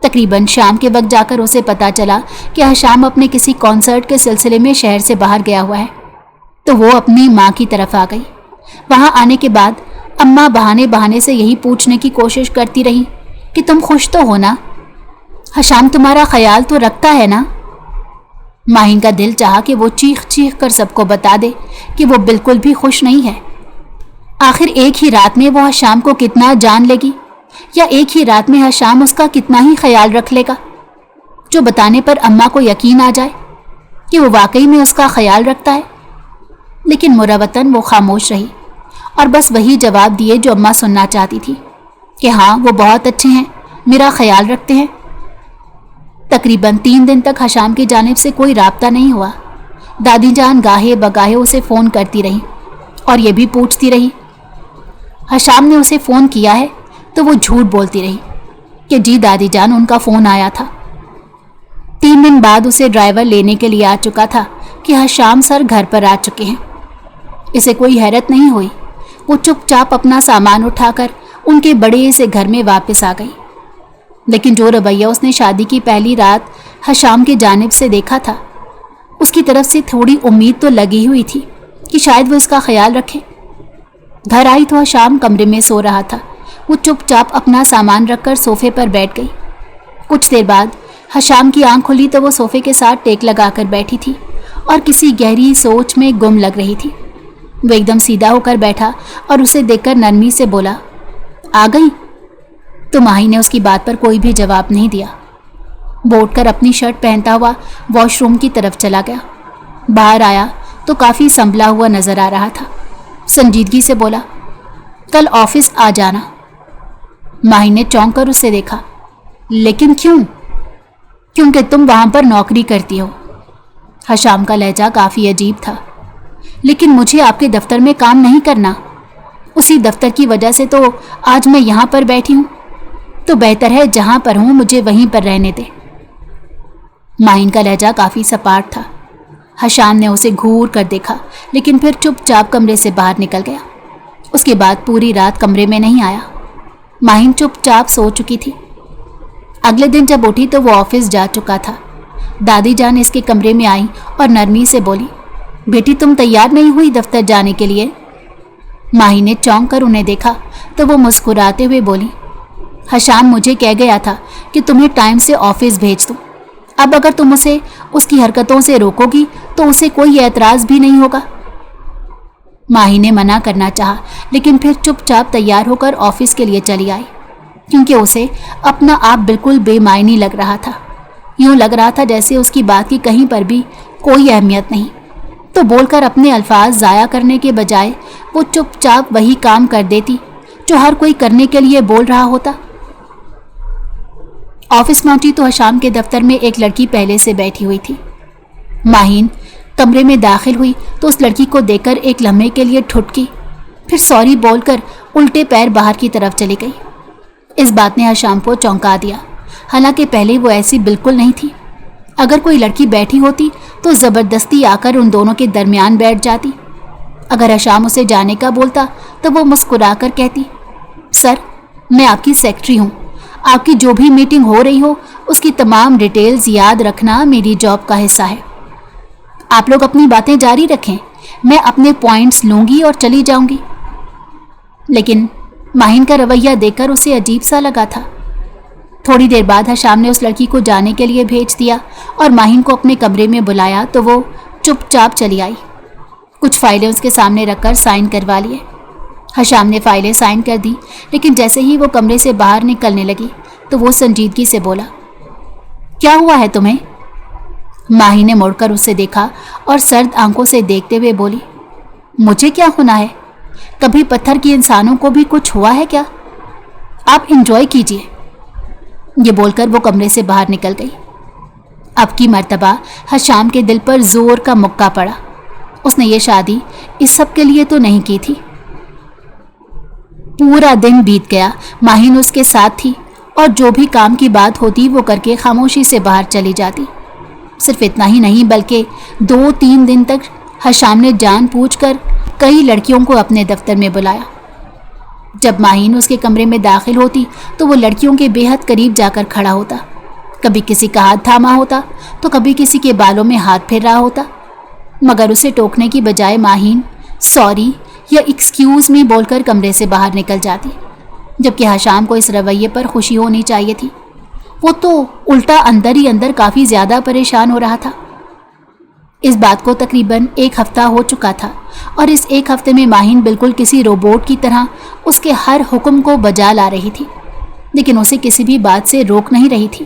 तकरीबन शाम के वक्त जाकर उसे पता चला कि हशाम अपने किसी कॉन्सर्ट के सिलसिले में शहर से बाहर गया हुआ है, तो वो अपनी माँ की तरफ आ गई। वहाँ आने के बाद अम्मा बहाने बहाने से यही पूछने की कोशिश करती रही कि तुम खुश तो हो ना, हशाम तुम्हारा ख्याल तो रखता है ना। माहिन का दिल चाहा कि वो चीख चीख कर सबको बता दे कि वो बिल्कुल भी खुश नहीं है। आखिर एक ही रात में वो हशाम को कितना जान लेगी, या एक ही रात में हशाम उसका कितना ही ख्याल रख लेगा, जो बताने पर अम्मा को यकीन आ जाए कि वो वाकई में उसका ख्याल रखता है। लेकिन मुरवतन वो खामोश रही और बस वही जवाब दिए जो अम्मा सुनना चाहती थी कि हाँ वो बहुत अच्छे हैं, मेरा ख्याल रखते हैं। तकरीबन 3 दिन तक हशाम की जानिब से कोई राब्ता नहीं हुआ। दादी जान गाहे बगाहे उसे फ़ोन करती रही और ये भी पूछती रही हशाम ने उसे फ़ोन किया है, तो वो झूठ बोलती रही कि जी दादी जान उनका फ़ोन आया था। 3 दिन बाद उसे ड्राइवर लेने के लिए आ चुका था कि हशाम सर घर पर आ चुके हैं। इसे कोई हैरत नहीं हुई। वो चुपचाप अपना सामान उठाकर उनके बड़े से घर में वापस आ गई। लेकिन जो रवैया उसने शादी की पहली रात हशाम की जानिब से देखा था, उसकी तरफ से थोड़ी उम्मीद तो लगी हुई थी कि शायद वो इसका ख्याल रखे। घर आई तो हशाम कमरे में सो रहा था। वो चुपचाप अपना सामान रखकर सोफे पर बैठ गई। कुछ देर बाद हशाम की आंख खुली तो वो सोफे के साथ टेक लगाकर बैठी थी और किसी गहरी सोच में गुम लग रही थी। वो एकदम सीधा होकर बैठा और उसे देखकर नरमी से बोला, आ गई? तो माहिन ने उसकी बात पर कोई भी जवाब नहीं दिया। वो उठकर अपनी शर्ट पहनता हुआ वॉशरूम की तरफ चला गया। बाहर आया तो काफ़ी संभला हुआ नजर आ रहा था। संजीदगी से बोला, कल ऑफिस आ जाना। माहिन ने चौंक कर उसे देखा। लेकिन क्यों? क्योंकि तुम वहां पर नौकरी करती हो। हशाम का लहजा काफ़ी अजीब था। लेकिन मुझे आपके दफ्तर में काम नहीं करना। उसी दफ्तर की वजह से तो आज मैं यहाँ पर बैठी हूँ। तो बेहतर है जहाँ पर हूँ मुझे वहीं पर रहने दे। माहिन का लहजा काफ़ी सपाट था। हशाम ने उसे घूर कर देखा, लेकिन फिर चुपचाप कमरे से बाहर निकल गया। उसके बाद पूरी रात कमरे में नहीं आया। माहिन चुपचाप सो चुकी थी। अगले दिन जब उठी तो वो ऑफिस जा चुका था। दादी जान इसके कमरे में आई और नरमी से बोली, बेटी तुम तैयार नहीं हुई दफ्तर जाने के लिए? माहिन ने चौंक कर उन्हें देखा तो वो मुस्कुराते हुए बोली, हशाम मुझे कह गया था कि तुम्हें टाइम से ऑफिस भेज दूं। अब अगर तुम उसे उसकी हरकतों से रोकोगी तो उसे कोई एतराज़ भी नहीं होगा। माहिन ने मना करना चाहा, लेकिन फिर चुपचाप तैयार होकर ऑफिस के लिए चली आई। کیونکہ اسے اپنا آپ بالکل بے معنی لگ رہا تھا۔ یوں لگ رہا تھا جیسے اس کی بات کی کہیں پر بھی کوئی اہمیت نہیں، تو بول کر اپنے الفاظ ضائع کرنے کے بجائے وہ چپ چاپ وہی کام کر دیتی جو ہر کوئی کرنے کے لیے بول رہا ہوتا۔ آفس پہنچی تو حشام کے دفتر میں ایک لڑکی پہلے سے بیٹھی ہوئی تھی۔ ماہین کمرے میں داخل ہوئی تو اس لڑکی کو دیکھ کر ایک لمحے کے لیے ٹھٹکی، پھر سوری بول کر الٹے پیر باہر کی طرف چلی گئی۔ اس بات نے حشام کو چونکا دیا، حالانکہ پہلے وہ ایسی بالکل نہیں تھی۔ اگر کوئی لڑکی بیٹھی ہوتی تو زبردستی آ کر ان دونوں کے درمیان بیٹھ جاتی۔ اگر حشام اسے جانے کا بولتا تو وہ مسکرا کر کہتی، سر میں آپ کی سیکرٹری ہوں، آپ کی جو بھی میٹنگ ہو رہی ہو اس کی تمام ڈیٹیلز یاد رکھنا میری جاب کا حصہ ہے۔ آپ لوگ اپنی باتیں جاری رکھیں، میں اپنے پوائنٹس لوں گی اور چلی جاؤں گی۔ لیکن ماہین کا رویہ دیکھ کر اسے عجیب سا لگا تھا۔ تھوڑی دیر بعد حشام نے اس لڑکی کو جانے کے لیے بھیج دیا اور ماہین کو اپنے کمرے میں بلایا تو وہ چپ چاپ چلی آئی۔ کچھ فائلیں اس کے سامنے رکھ کر سائن کروا لیے۔ حشام نے فائلیں سائن کر دی، لیکن جیسے ہی وہ کمرے سے باہر نکلنے لگی تو وہ سنجیدگی سے بولا، کیا ہوا ہے تمہیں؟ ماہی نے مڑ کر اسے دیکھا اور سرد آنکھوں سے دیکھتے ہوئے بولی، مجھے کیا ہونا ہے؟ کبھی پتھر کی انسانوں کو بھی کچھ ہوا ہے کیا؟ آپ انجوائے کیجئے۔ یہ بول کر وہ کمرے سے باہر نکل گئی۔ اب کی مرتبہ حشام کے دل پر زور کا مکہ پڑا۔ اس نے یہ شادی اس سب کے لیے تو نہیں کی تھی۔ پورا دن بیت گیا، ماہین اس کے ساتھ تھی اور جو بھی کام کی بات ہوتی وہ کر کے خاموشی سے باہر چلی جاتی۔ صرف اتنا ہی نہیں بلکہ 2-3 دن تک حشام نے جان پوچھ کر کئی لڑکیوں کو اپنے دفتر میں بلایا۔ جب ماہین اس کے کمرے میں داخل ہوتی تو وہ لڑکیوں کے بے حد قریب جا کر کھڑا ہوتا، کبھی کسی کا ہاتھ تھاما ہوتا تو کبھی کسی کے بالوں میں ہاتھ پھیر رہا ہوتا، مگر اسے ٹوکنے کی بجائے ماہین سوری یا ایکسکیوز می بول کر کمرے سے باہر نکل جاتی، جبکہ حشام کو اس رویے پر خوشی ہونی چاہیے تھی۔ وہ تو الٹا اندر ہی اندر کافی زیادہ پریشان ہو رہا تھا۔ اس بات کو تقریباً 1 ہفتہ ہو چکا تھا اور اس 1 ہفتے میں ماہین بالکل کسی روبوٹ کی طرح اس کے ہر حکم کو بجا لا رہی تھی، لیکن اسے کسی بھی بات سے روک نہیں رہی تھی۔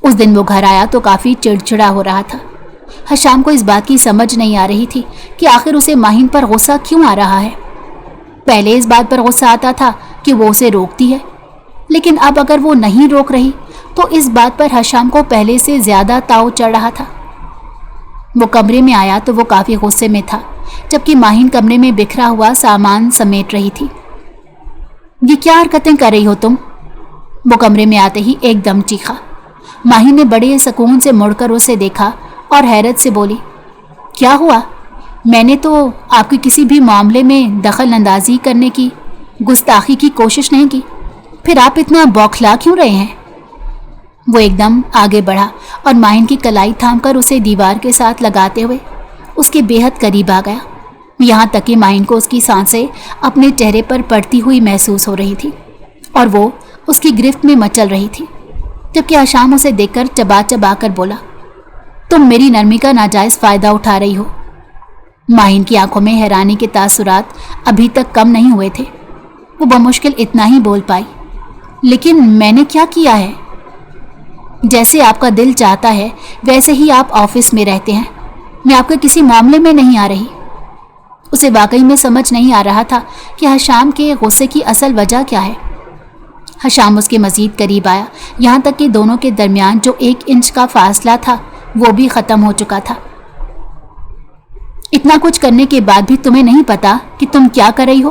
اس دن وہ گھر آیا تو کافی چڑچڑا ہو رہا تھا۔ حشام کو اس بات کی سمجھ نہیں آ رہی تھی کہ آخر اسے ماہین پر غصہ کیوں آ رہا ہے۔ پہلے اس بات پر غصہ آتا تھا کہ وہ اسے روکتی ہے، لیکن اب اگر وہ نہیں روک رہی تو اس بات پر حشام کو پہلے سے زیادہ تاؤ چڑھ رہا تھا۔ وہ کمرے میں آیا تو وہ کافی غصے میں تھا، جبکہ ماہین کمرے میں بکھرا ہوا سامان سمیٹ رہی تھی۔ یہ کیا حرکتیں کر رہی ہو تم؟ وہ کمرے میں آتے ہی ایک دم چیخا۔ ماہین نے بڑے سکون سے مڑ کر اسے دیکھا اور حیرت سے بولی، کیا ہوا؟ میں نے تو آپ کی کسی بھی معاملے میں دخل اندازی کرنے کی، گستاخی کی کوشش نہیں کی، پھر آپ اتنا بوکھلا کیوں رہے ہیں؟ وہ ایک دم آگے بڑھا اور ماہین کی کلائی تھام کر اسے دیوار کے ساتھ لگاتے ہوئے اس کے بے حد قریب آ گیا، یہاں تک کہ ماہین کو اس کی سانسیں اپنے چہرے پر پڑتی ہوئی محسوس ہو رہی تھی اور وہ اس کی گرفت میں مچل رہی تھی، جبکہ حشام اسے دیکھ کر چبا چبا کر بولا، تم میری نرمی کا ناجائز فائدہ اٹھا رہی ہو۔ ماہین کی آنکھوں میں حیرانی کے تاثرات ابھی تک کم نہیں ہوئے تھے۔ وہ بمشکل اتنا ہی بول پائی، لیکن میں نے کیا کیا ہے؟ جیسے آپ کا دل چاہتا ہے ویسے ہی آپ آفس میں رہتے ہیں، میں آپ کے کسی معاملے میں نہیں آ رہی۔ اسے واقعی میں سمجھ نہیں آ رہا تھا کہ حشام کے غصے کی اصل وجہ کیا ہے۔ حشام اس کے مزید قریب آیا، یہاں تک کہ دونوں کے درمیان جو 1 انچ کا فاصلہ تھا وہ بھی ختم ہو چکا تھا۔ اتنا کچھ کرنے کے بعد بھی تمہیں نہیں پتا کہ تم کیا کر رہی ہو؟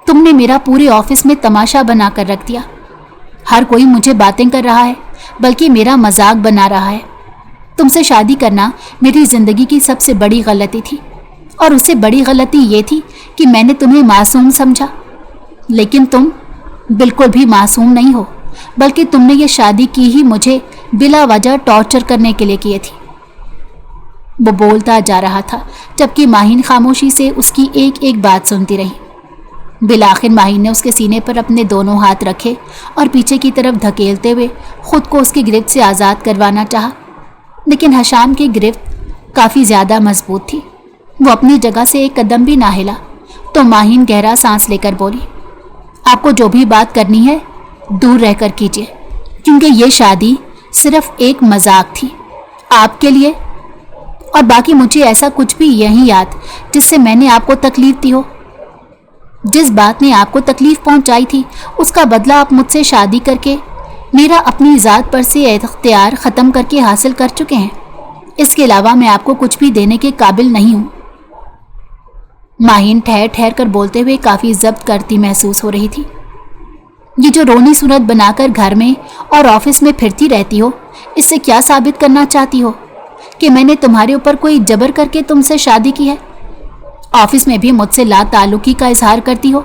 تم نے میرا پورے آفس میں تماشا بنا کر رکھ دیا۔ ہر کوئی مجھے باتیں کر رہا ہے، بلکہ میرا مذاق بنا رہا ہے۔ تم سے شادی کرنا میری زندگی کی سب سے بڑی غلطی تھی، اور اس سے بڑی غلطی یہ تھی کہ میں نے تمہیں معصوم سمجھا، لیکن تم بالکل بھی معصوم نہیں ہو، بلکہ تم نے یہ شادی کی ہی مجھے بلا وجہ ٹارچر کرنے کے لیے کی تھی۔ وہ بولتا جا رہا تھا جبکہ ماہین خاموشی سے اس کی ایک ایک بات سنتی رہی۔ بالآخر ماہین نے اس کے سینے پر اپنے دونوں ہاتھ رکھے اور پیچھے کی طرف دھکیلتے ہوئے خود کو اس کی گرفت سے آزاد کروانا چاہا، لیکن حشام کی گرفت کافی زیادہ مضبوط تھی۔ وہ اپنی جگہ سے 1 قدم بھی نہ ہلا تو ماہین گہرا سانس لے کر بولی، آپ کو جو بھی بات کرنی ہے दूर रहकर कीजिए, क्योंकि ये शादी सिर्फ एक मजाक थी आपके लिए, और बाकी मुझे ऐसा कुछ भी नहीं याद जिससे मैंने आपको तकलीफ दी हो। जिस बात ने आपको तकलीफ पहुंचाई थी उसका बदला आप मुझसे शादी करके मेरा अपनी ज़ात पर से इख्तियार ख़त्म करके हासिल कर चुके हैं। इसके अलावा मैं आपको कुछ भी देने के काबिल नहीं हूँ। माहिन ठहर ठहर कर बोलते हुए काफ़ी जब्त करती महसूस हो रही थी। ये जो रोनी सूरत बनाकर घर में और ऑफिस में फिरती रहती हो, इससे क्या साबित करना चाहती हो कि मैंने तुम्हारे ऊपर कोई जबर करके तुमसे शादी की है? ऑफिस में भी मुझसे ला ताल्लुकी का इजहार करती हो,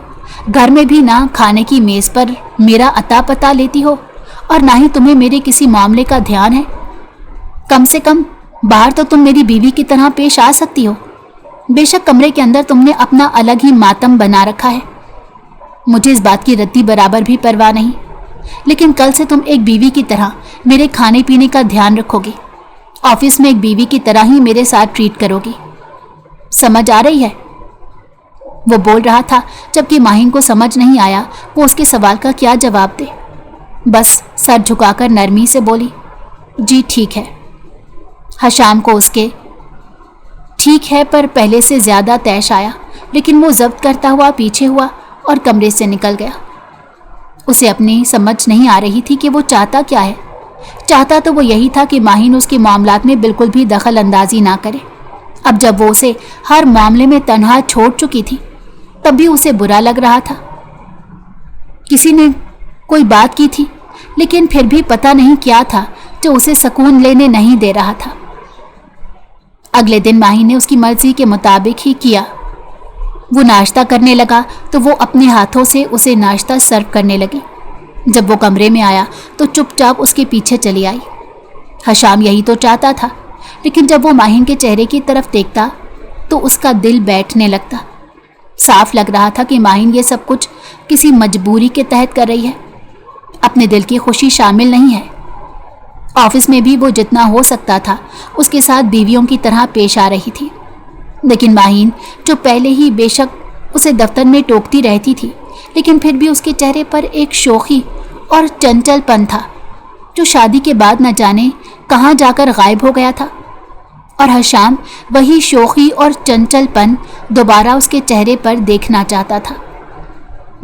घर में भी ना खाने की मेज़ पर मेरा अता पता लेती हो और ना ही तुम्हें मेरे किसी मामले का ध्यान है। कम से कम बाहर तो तुम मेरी बीवी की तरह पेश आ सकती हो। बेशक कमरे के अंदर तुमने अपना अलग ही मातम बना रखा है, मुझे इस बात की रत्ती बराबर भी परवाह नहीं, लेकिन कल से तुम एक बीवी की तरह मेरे खाने पीने का ध्यान रखोगी, ऑफिस में एक बीवी की तरह ही मेरे साथ ट्रीट करोगी। समझ आ रही है? वो बोल रहा था, जबकि माहिन को समझ नहीं आया वो उसके सवाल का क्या जवाब दे। बस सर झुकाकर नरमी से बोली, जी ठीक है। हशाम को उसके ठीक है पर पहले से ज़्यादा तैश आया, लेकिन वो जब्त करता हुआ पीछे हुआ और कमरे से निकल गया। उसे अपनी समझ नहीं आ रही थी कि वो चाहता क्या है। चाहता तो वो यही था कि माहिन उसके मामलात में बिल्कुल भी दखल अंदाजी ना करे। अब जब वो उसे हर मामले में तन्हा छोड़ चुकी थी, तब भी उसे बुरा लग रहा था। किसी ने कोई बात की थी, लेकिन फिर भी पता नहीं क्या था जो उसे सुकून लेने नहीं दे रहा था। अगले दिन माहिन ने उसकी मर्जी के मुताबिक ही किया। वो नाश्ता करने लगा तो वो अपने हाथों से उसे नाश्ता सर्व करने लगी। जब वो कमरे में आया तो चुपचाप उसके पीछे चली आई। हशाम यही तो चाहता था, लेकिन जब वो माहिन के चेहरे की तरफ देखता तो उसका दिल बैठने लगता। साफ लग रहा था कि माहिन ये सब कुछ किसी मजबूरी के तहत कर रही है, अपने दिल की खुशी शामिल नहीं है। ऑफिस में भी वो जितना हो सकता था उसके साथ बीवियों की तरह पेश आ रही थी, लेकिन माहिन जो पहले ही बेशक उसे दफ्तर में टोकती रहती थी, लेकिन फिर भी उसके चेहरे पर एक शोखी और चंचलपन था जो शादी के बाद न जाने कहाँ जाकर गायब हो गया था। और हशाम वही शोखी और चंचलपन दोबारा उसके चेहरे पर देखना चाहता था,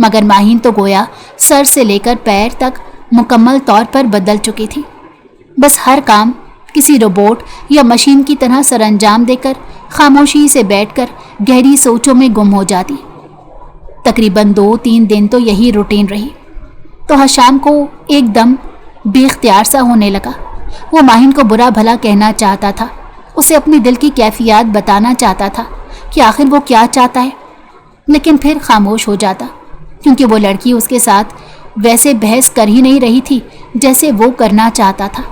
मगर माहिन तो गोया सर से लेकर पैर तक मुकम्मल तौर पर बदल चुकी थी। बस हर काम किसी रोबोट या मशीन की तरह सरंजाम देकर खामोशी से बैठकर गहरी सोचों में गुम हो जाती। तकरीबन 2-3 दिन तो यही रूटीन रही, तो हशाम को एकदम बेख्तियार सा होने लगा। वो माहिन को बुरा भला कहना चाहता था, उसे अपनी दिल की कैफियत बताना चाहता था कि आखिर वो क्या चाहता है, लेकिन फिर खामोश हो जाता, क्योंकि वो लड़की उसके साथ वैसे बहस कर ही नहीं रही थी जैसे वो करना चाहता था।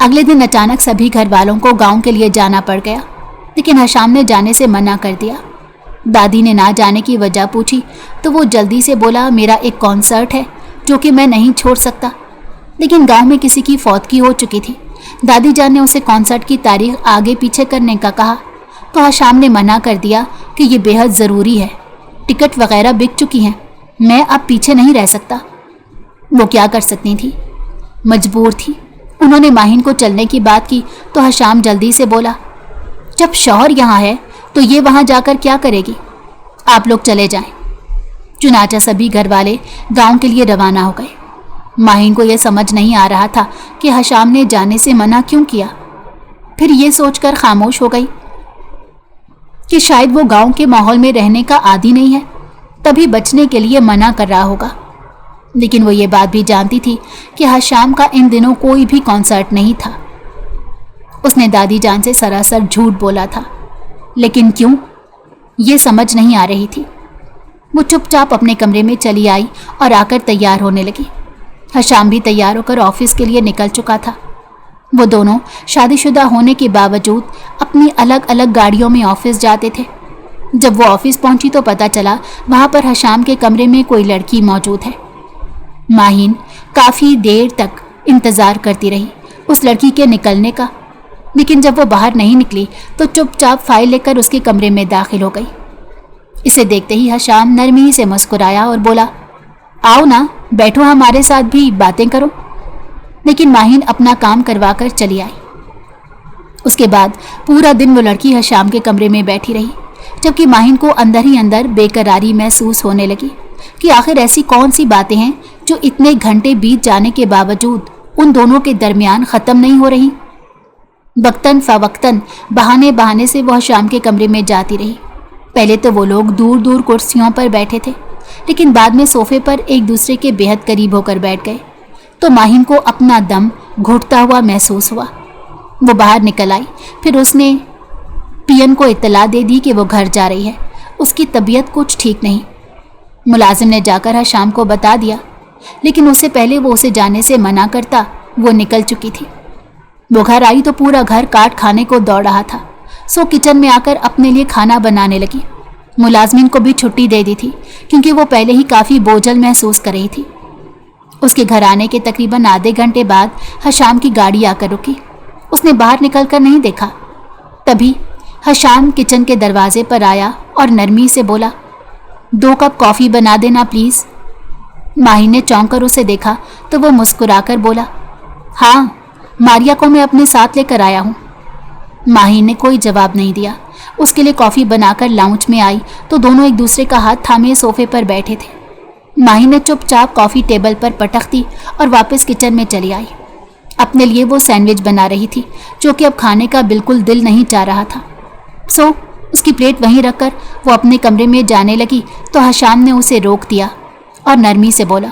अगले दिन अचानक सभी घर वालों को गांव के लिए जाना पड़ गया, लेकिन हशाम ने जाने से मना कर दिया। दादी ने ना जाने की वजह पूछी तो वो जल्दी से बोला, मेरा एक कॉन्सर्ट है जो कि मैं नहीं छोड़ सकता। लेकिन गांव में किसी की फौतगी हो चुकी थी। दादी जान ने उसे कॉन्सर्ट की तारीख आगे पीछे करने का कहा, तो हशाम ने मना कर दिया कि ये बेहद ज़रूरी है, टिकट वगैरह बिक चुकी हैं, मैं अब पीछे नहीं रह सकता। वो क्या कर सकती थी, मजबूर थी। उन्होंने माहिन को चलने की बात की तो हशाम जल्दी से बोला, जब शौहर यहाँ है तो ये वहाँ जाकर क्या करेगी, आप लोग चले जाएं। चुनाचा सभी घर वाले गांव के लिए रवाना हो गए। माहिन को यह समझ नहीं आ रहा था कि हशाम ने जाने से मना क्यों किया। फिर ये सोचकर खामोश हो गई कि शायद वो गांव के माहौल में रहने का आदी नहीं है, तभी बचने के लिए मना कर रहा होगा। लेकिन वो ये बात भी जानती थी कि हशाम का इन दिनों कोई भी कॉन्सर्ट नहीं था। उसने दादी जान से सरासर झूठ बोला था, लेकिन क्यों, ये समझ नहीं आ रही थी। वो चुपचाप अपने कमरे में चली आई और आकर तैयार होने लगी। हशाम भी तैयार होकर ऑफिस के लिए निकल चुका था। वो दोनों शादीशुदा होने के बावजूद अपनी अलग अलग गाड़ियों में ऑफिस जाते थे। जब वो ऑफिस पहुंची तो पता चला वहाँ पर हशाम के कमरे में कोई लड़की मौजूद है। माहिन काफ़ी देर तक इंतज़ार करती रही उस लड़की के निकलने का, लेकिन जब वो बाहर नहीं निकली तो चुपचाप फाइल लेकर उसके कमरे में दाखिल हो गई। इसे देखते ही हशाम नरमी से मुस्कुराया और बोला, आओ ना, बैठो, हमारे साथ भी बातें करो। लेकिन माहिन अपना काम करवा कर चली आई। उसके बाद पूरा दिन वो लड़की हशाम के कमरे में बैठी रही, जबकि माहिन को अंदर ही अंदर बेकरारी महसूस होने लगी कि आखिर ऐसी कौन सी बातें हैं जो इतने घंटे बीत जाने के बावजूद उन दोनों के दरमियान ख़त्म नहीं हो रही। वक्तन फ़वक्तन बहाने बहाने से वो हशाम के कमरे में जाती रही। पहले तो वो लोग दूर दूर कुर्सियों पर बैठे थे, लेकिन बाद में सोफे पर एक दूसरे के बेहद करीब होकर बैठ गए तो माहिन को अपना दम घुटता हुआ महसूस हुआ। वो बाहर निकल आई। फिर उसने पियन को इत्तला दे दी कि वो घर जा रही है, उसकी तबीयत कुछ ठीक नहीं। मुलाजिम ने जाकर हशाम को बता दिया, लेकिन उससे पहले वो उसे जाने से मना करता वो निकल चुकी थी। वो घर आई तो पूरा घर काट खाने को दौड़ रहा था, सो किचन में आकर अपने लिए खाना बनाने लगी। मुलाजमिन को भी छुट्टी दे दी थी क्योंकि वो पहले ही काफ़ी बोझल महसूस कर रही थी। उसके घर आने के तकरीबन आधे घंटे बाद हशाम की गाड़ी आकर रुकी। उसने बाहर निकलकर नहीं देखा। तभी हशाम किचन के दरवाजे पर आया और नरमी से बोला, 2 कप कॉफ़ी बना देना प्लीज़। माहिन ने चौंक कर उसे देखा तो वो मुस्कुराकर बोला, हाँ, मारिया को मैं अपने साथ लेकर आया हूँ। माहिन ने कोई जवाब नहीं दिया। उसके लिए कॉफ़ी बनाकर लाउंज में आई तो दोनों एक दूसरे का हाथ थामे सोफे पर बैठे थे। माहिन ने चुपचाप कॉफ़ी टेबल पर पटक दी और वापस किचन में चली आई। अपने लिए वो सैंडविच बना रही थी जो कि अब खाने का बिल्कुल दिल नहीं चाह रहा था। सो उसकी प्लेट वहीं रखकर वो अपने कमरे में जाने लगी तो हशाम ने उसे रोक दिया और नरमी से बोला,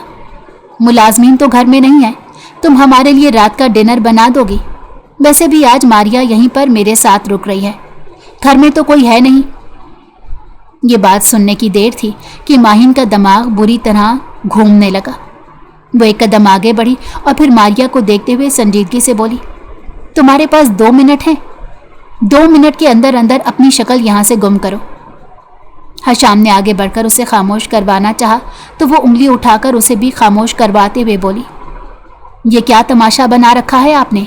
मुलाजमीन तो घर में नहीं है, तुम हमारे लिए रात का डिनर बना दोगी? वैसे भी आज मारिया यहीं पर मेरे साथ रुक रही है, घर में तो कोई है नहीं। ये बात सुनने की देर थी कि माहिन का दिमाग बुरी तरह घूमने लगा। वो एक कदम आगे बढ़ी और फिर मारिया को देखते हुए संजीदगी से बोली, तुम्हारे पास 2 मिनट हैं, 2 मिनट के अंदर अंदर अपनी शक्ल यहाँ से गुम करो। हशाम ने आगे बढ़कर उसे खामोश करवाना चाहा तो वो उंगली उठाकर उसे भी खामोश करवाते हुए बोली, ये क्या तमाशा बना रखा है आपने?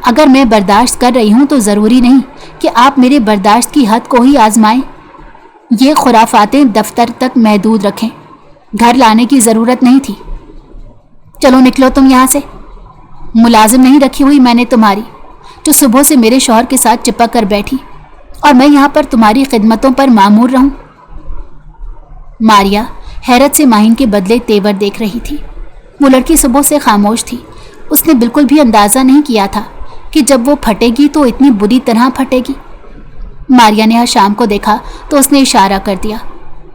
अगर मैं बर्दाश्त कर रही हूँ तो ज़रूरी नहीं कि आप मेरे बर्दाश्त की हद को ही आजमाएं। ये खुराफातें दफ्तर तक महदूद रखें, घर लाने की ज़रूरत नहीं थी। चलो निकलो तुम यहाँ से। मुलाजिम नहीं रखी हुई मैंने तुम्हारी, जो सुबह से मेरे शौहर के साथ चिपक कर बैठी, और मैं यहाँ पर तुम्हारी खिदमतों पर मामूर रहूं। मारिया हैरत से माहिन के बदले तेवर देख रही थी। वो लड़की सुबह से खामोश थी। उसने बिल्कुल भी अंदाज़ा नहीं किया था कि जब वो फटेगी तो इतनी बुरी तरह फटेगी। मारिया ने हशाम को देखा तो उसने इशारा कर दिया,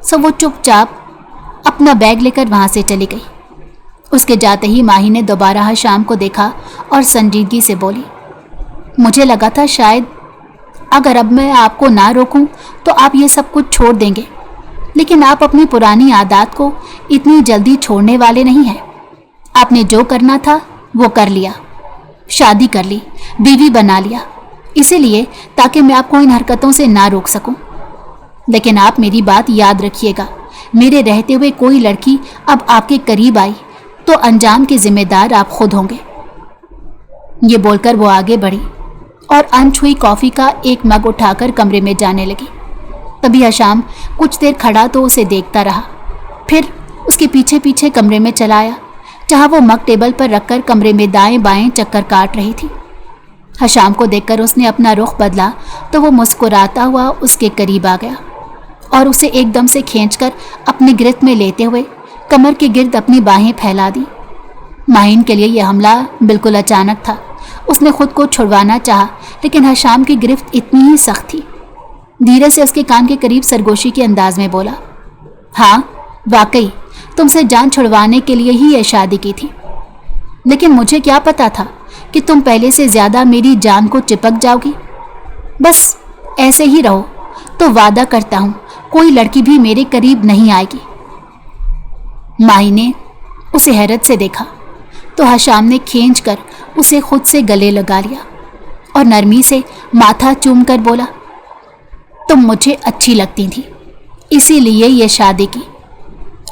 सो वो चुपचाप अपना बैग लेकर वहाँ से चली गई। उसके जाते ही माही ने दोबारा हशाम को देखा और संजीदगी से बोली, मुझे लगा था शायद अगर अब मैं आपको ना रोकूं तो आप ये सब कुछ छोड़ देंगे, लेकिन आप अपनी पुरानी आदत को इतनी जल्दी छोड़ने वाले नहीं हैं। आपने जो करना था वो कर लिया, शादी कर ली, बीवी बना लिया, इसीलिए ताकि मैं आपको इन हरकतों से ना रोक सकूं। लेकिन आप मेरी बात याद रखिएगा, मेरे रहते हुए कोई लड़की अब आपके करीब आई तो अंजाम के जिम्मेदार आप खुद होंगे। ये बोलकर वो आगे बढ़ी और अनछुई कॉफ़ी का एक मग उठाकर कमरे में जाने लगी। तभी हशाम कुछ देर खड़ा तो उसे देखता रहा, फिर उसके पीछे पीछे कमरे में चला आया, जहाँ वो मग टेबल पर रखकर कमरे में दाएं बाएं चक्कर काट रही थी। हशाम को देखकर उसने अपना रुख बदला तो वो मुस्कुराता हुआ उसके करीब आ गया और उसे एकदम से खींचकर अपनी गिरफ्त में लेते हुए कमर के गिर्द अपनी बाहें फैला दी। माहिन के लिए यह हमला बिल्कुल अचानक था। उसने खुद को छुड़वाना चाहा, लेकिन हशाम की गिरफ्त इतनी ही सख्त थी। धीरे से उसके कान के करीब सरगोशी के अंदाज में बोला, हाँ वाकई तुमसे जान छुड़वाने के लिए ही यह शादी की थी, लेकिन मुझे क्या पता था कि तुम पहले से ज़्यादा मेरी जान को चिपक जाओगी। बस ऐसे ही रहो तो वादा करता हूँ कोई लड़की भी मेरे करीब नहीं आएगी। माही ने उसे हैरत से देखा तो हशाम ने खींचकर उसे खुद से गले लगा लिया और नरमी से माथा चूम कर बोला, तुम मुझे अच्छी लगती थी, इसीलिए ये शादी की।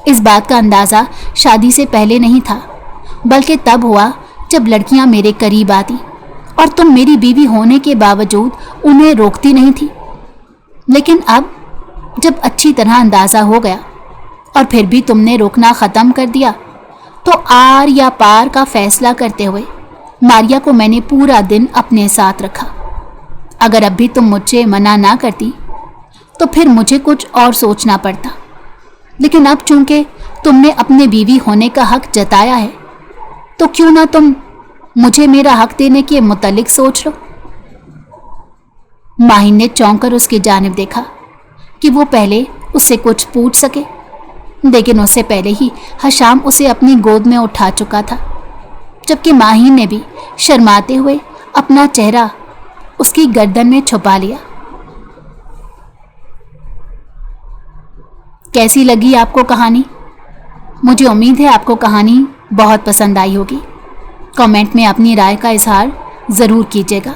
इस बात का अंदाज़ा शादी से पहले नहीं था, बल्कि तब हुआ जब लड़कियां मेरे करीब आती और तुम मेरी बीवी होने के बावजूद उन्हें रोकती नहीं थी। लेकिन अब जब अच्छी तरह अंदाज़ा हो गया, और फिर भी तुमने रोकना ख़त्म कर दिया। तो आर या पार का फैसला करते हुए मारिया को मैंने पूरा दिन अपने साथ रखा। अगर अब भी तुम मुझसे मना ना करती तो फिर मुझे कुछ और सोचना पड़ता, लेकिन अब चूंकि तुमने अपने बीवी होने का हक जताया है तो क्यों ना तुम मुझे मेरा हक देने के मुतालिक सोच लो। माहिन ने चौंक कर उसकी जानिब देखा कि वो पहले उससे कुछ पूछ सके, लेकिन उससे पहले ही हशाम उसे अपनी गोद में उठा चुका था, जबकि माहिन ने भी शर्माते हुए अपना चेहरा उसकी गर्दन में छुपा लिया। कैसी लगी आपको कहानी? मुझे उम्मीद है आपको कहानी बहुत पसंद आई होगी। कमेंट में अपनी राय का इजहार ज़रूर कीजिएगा।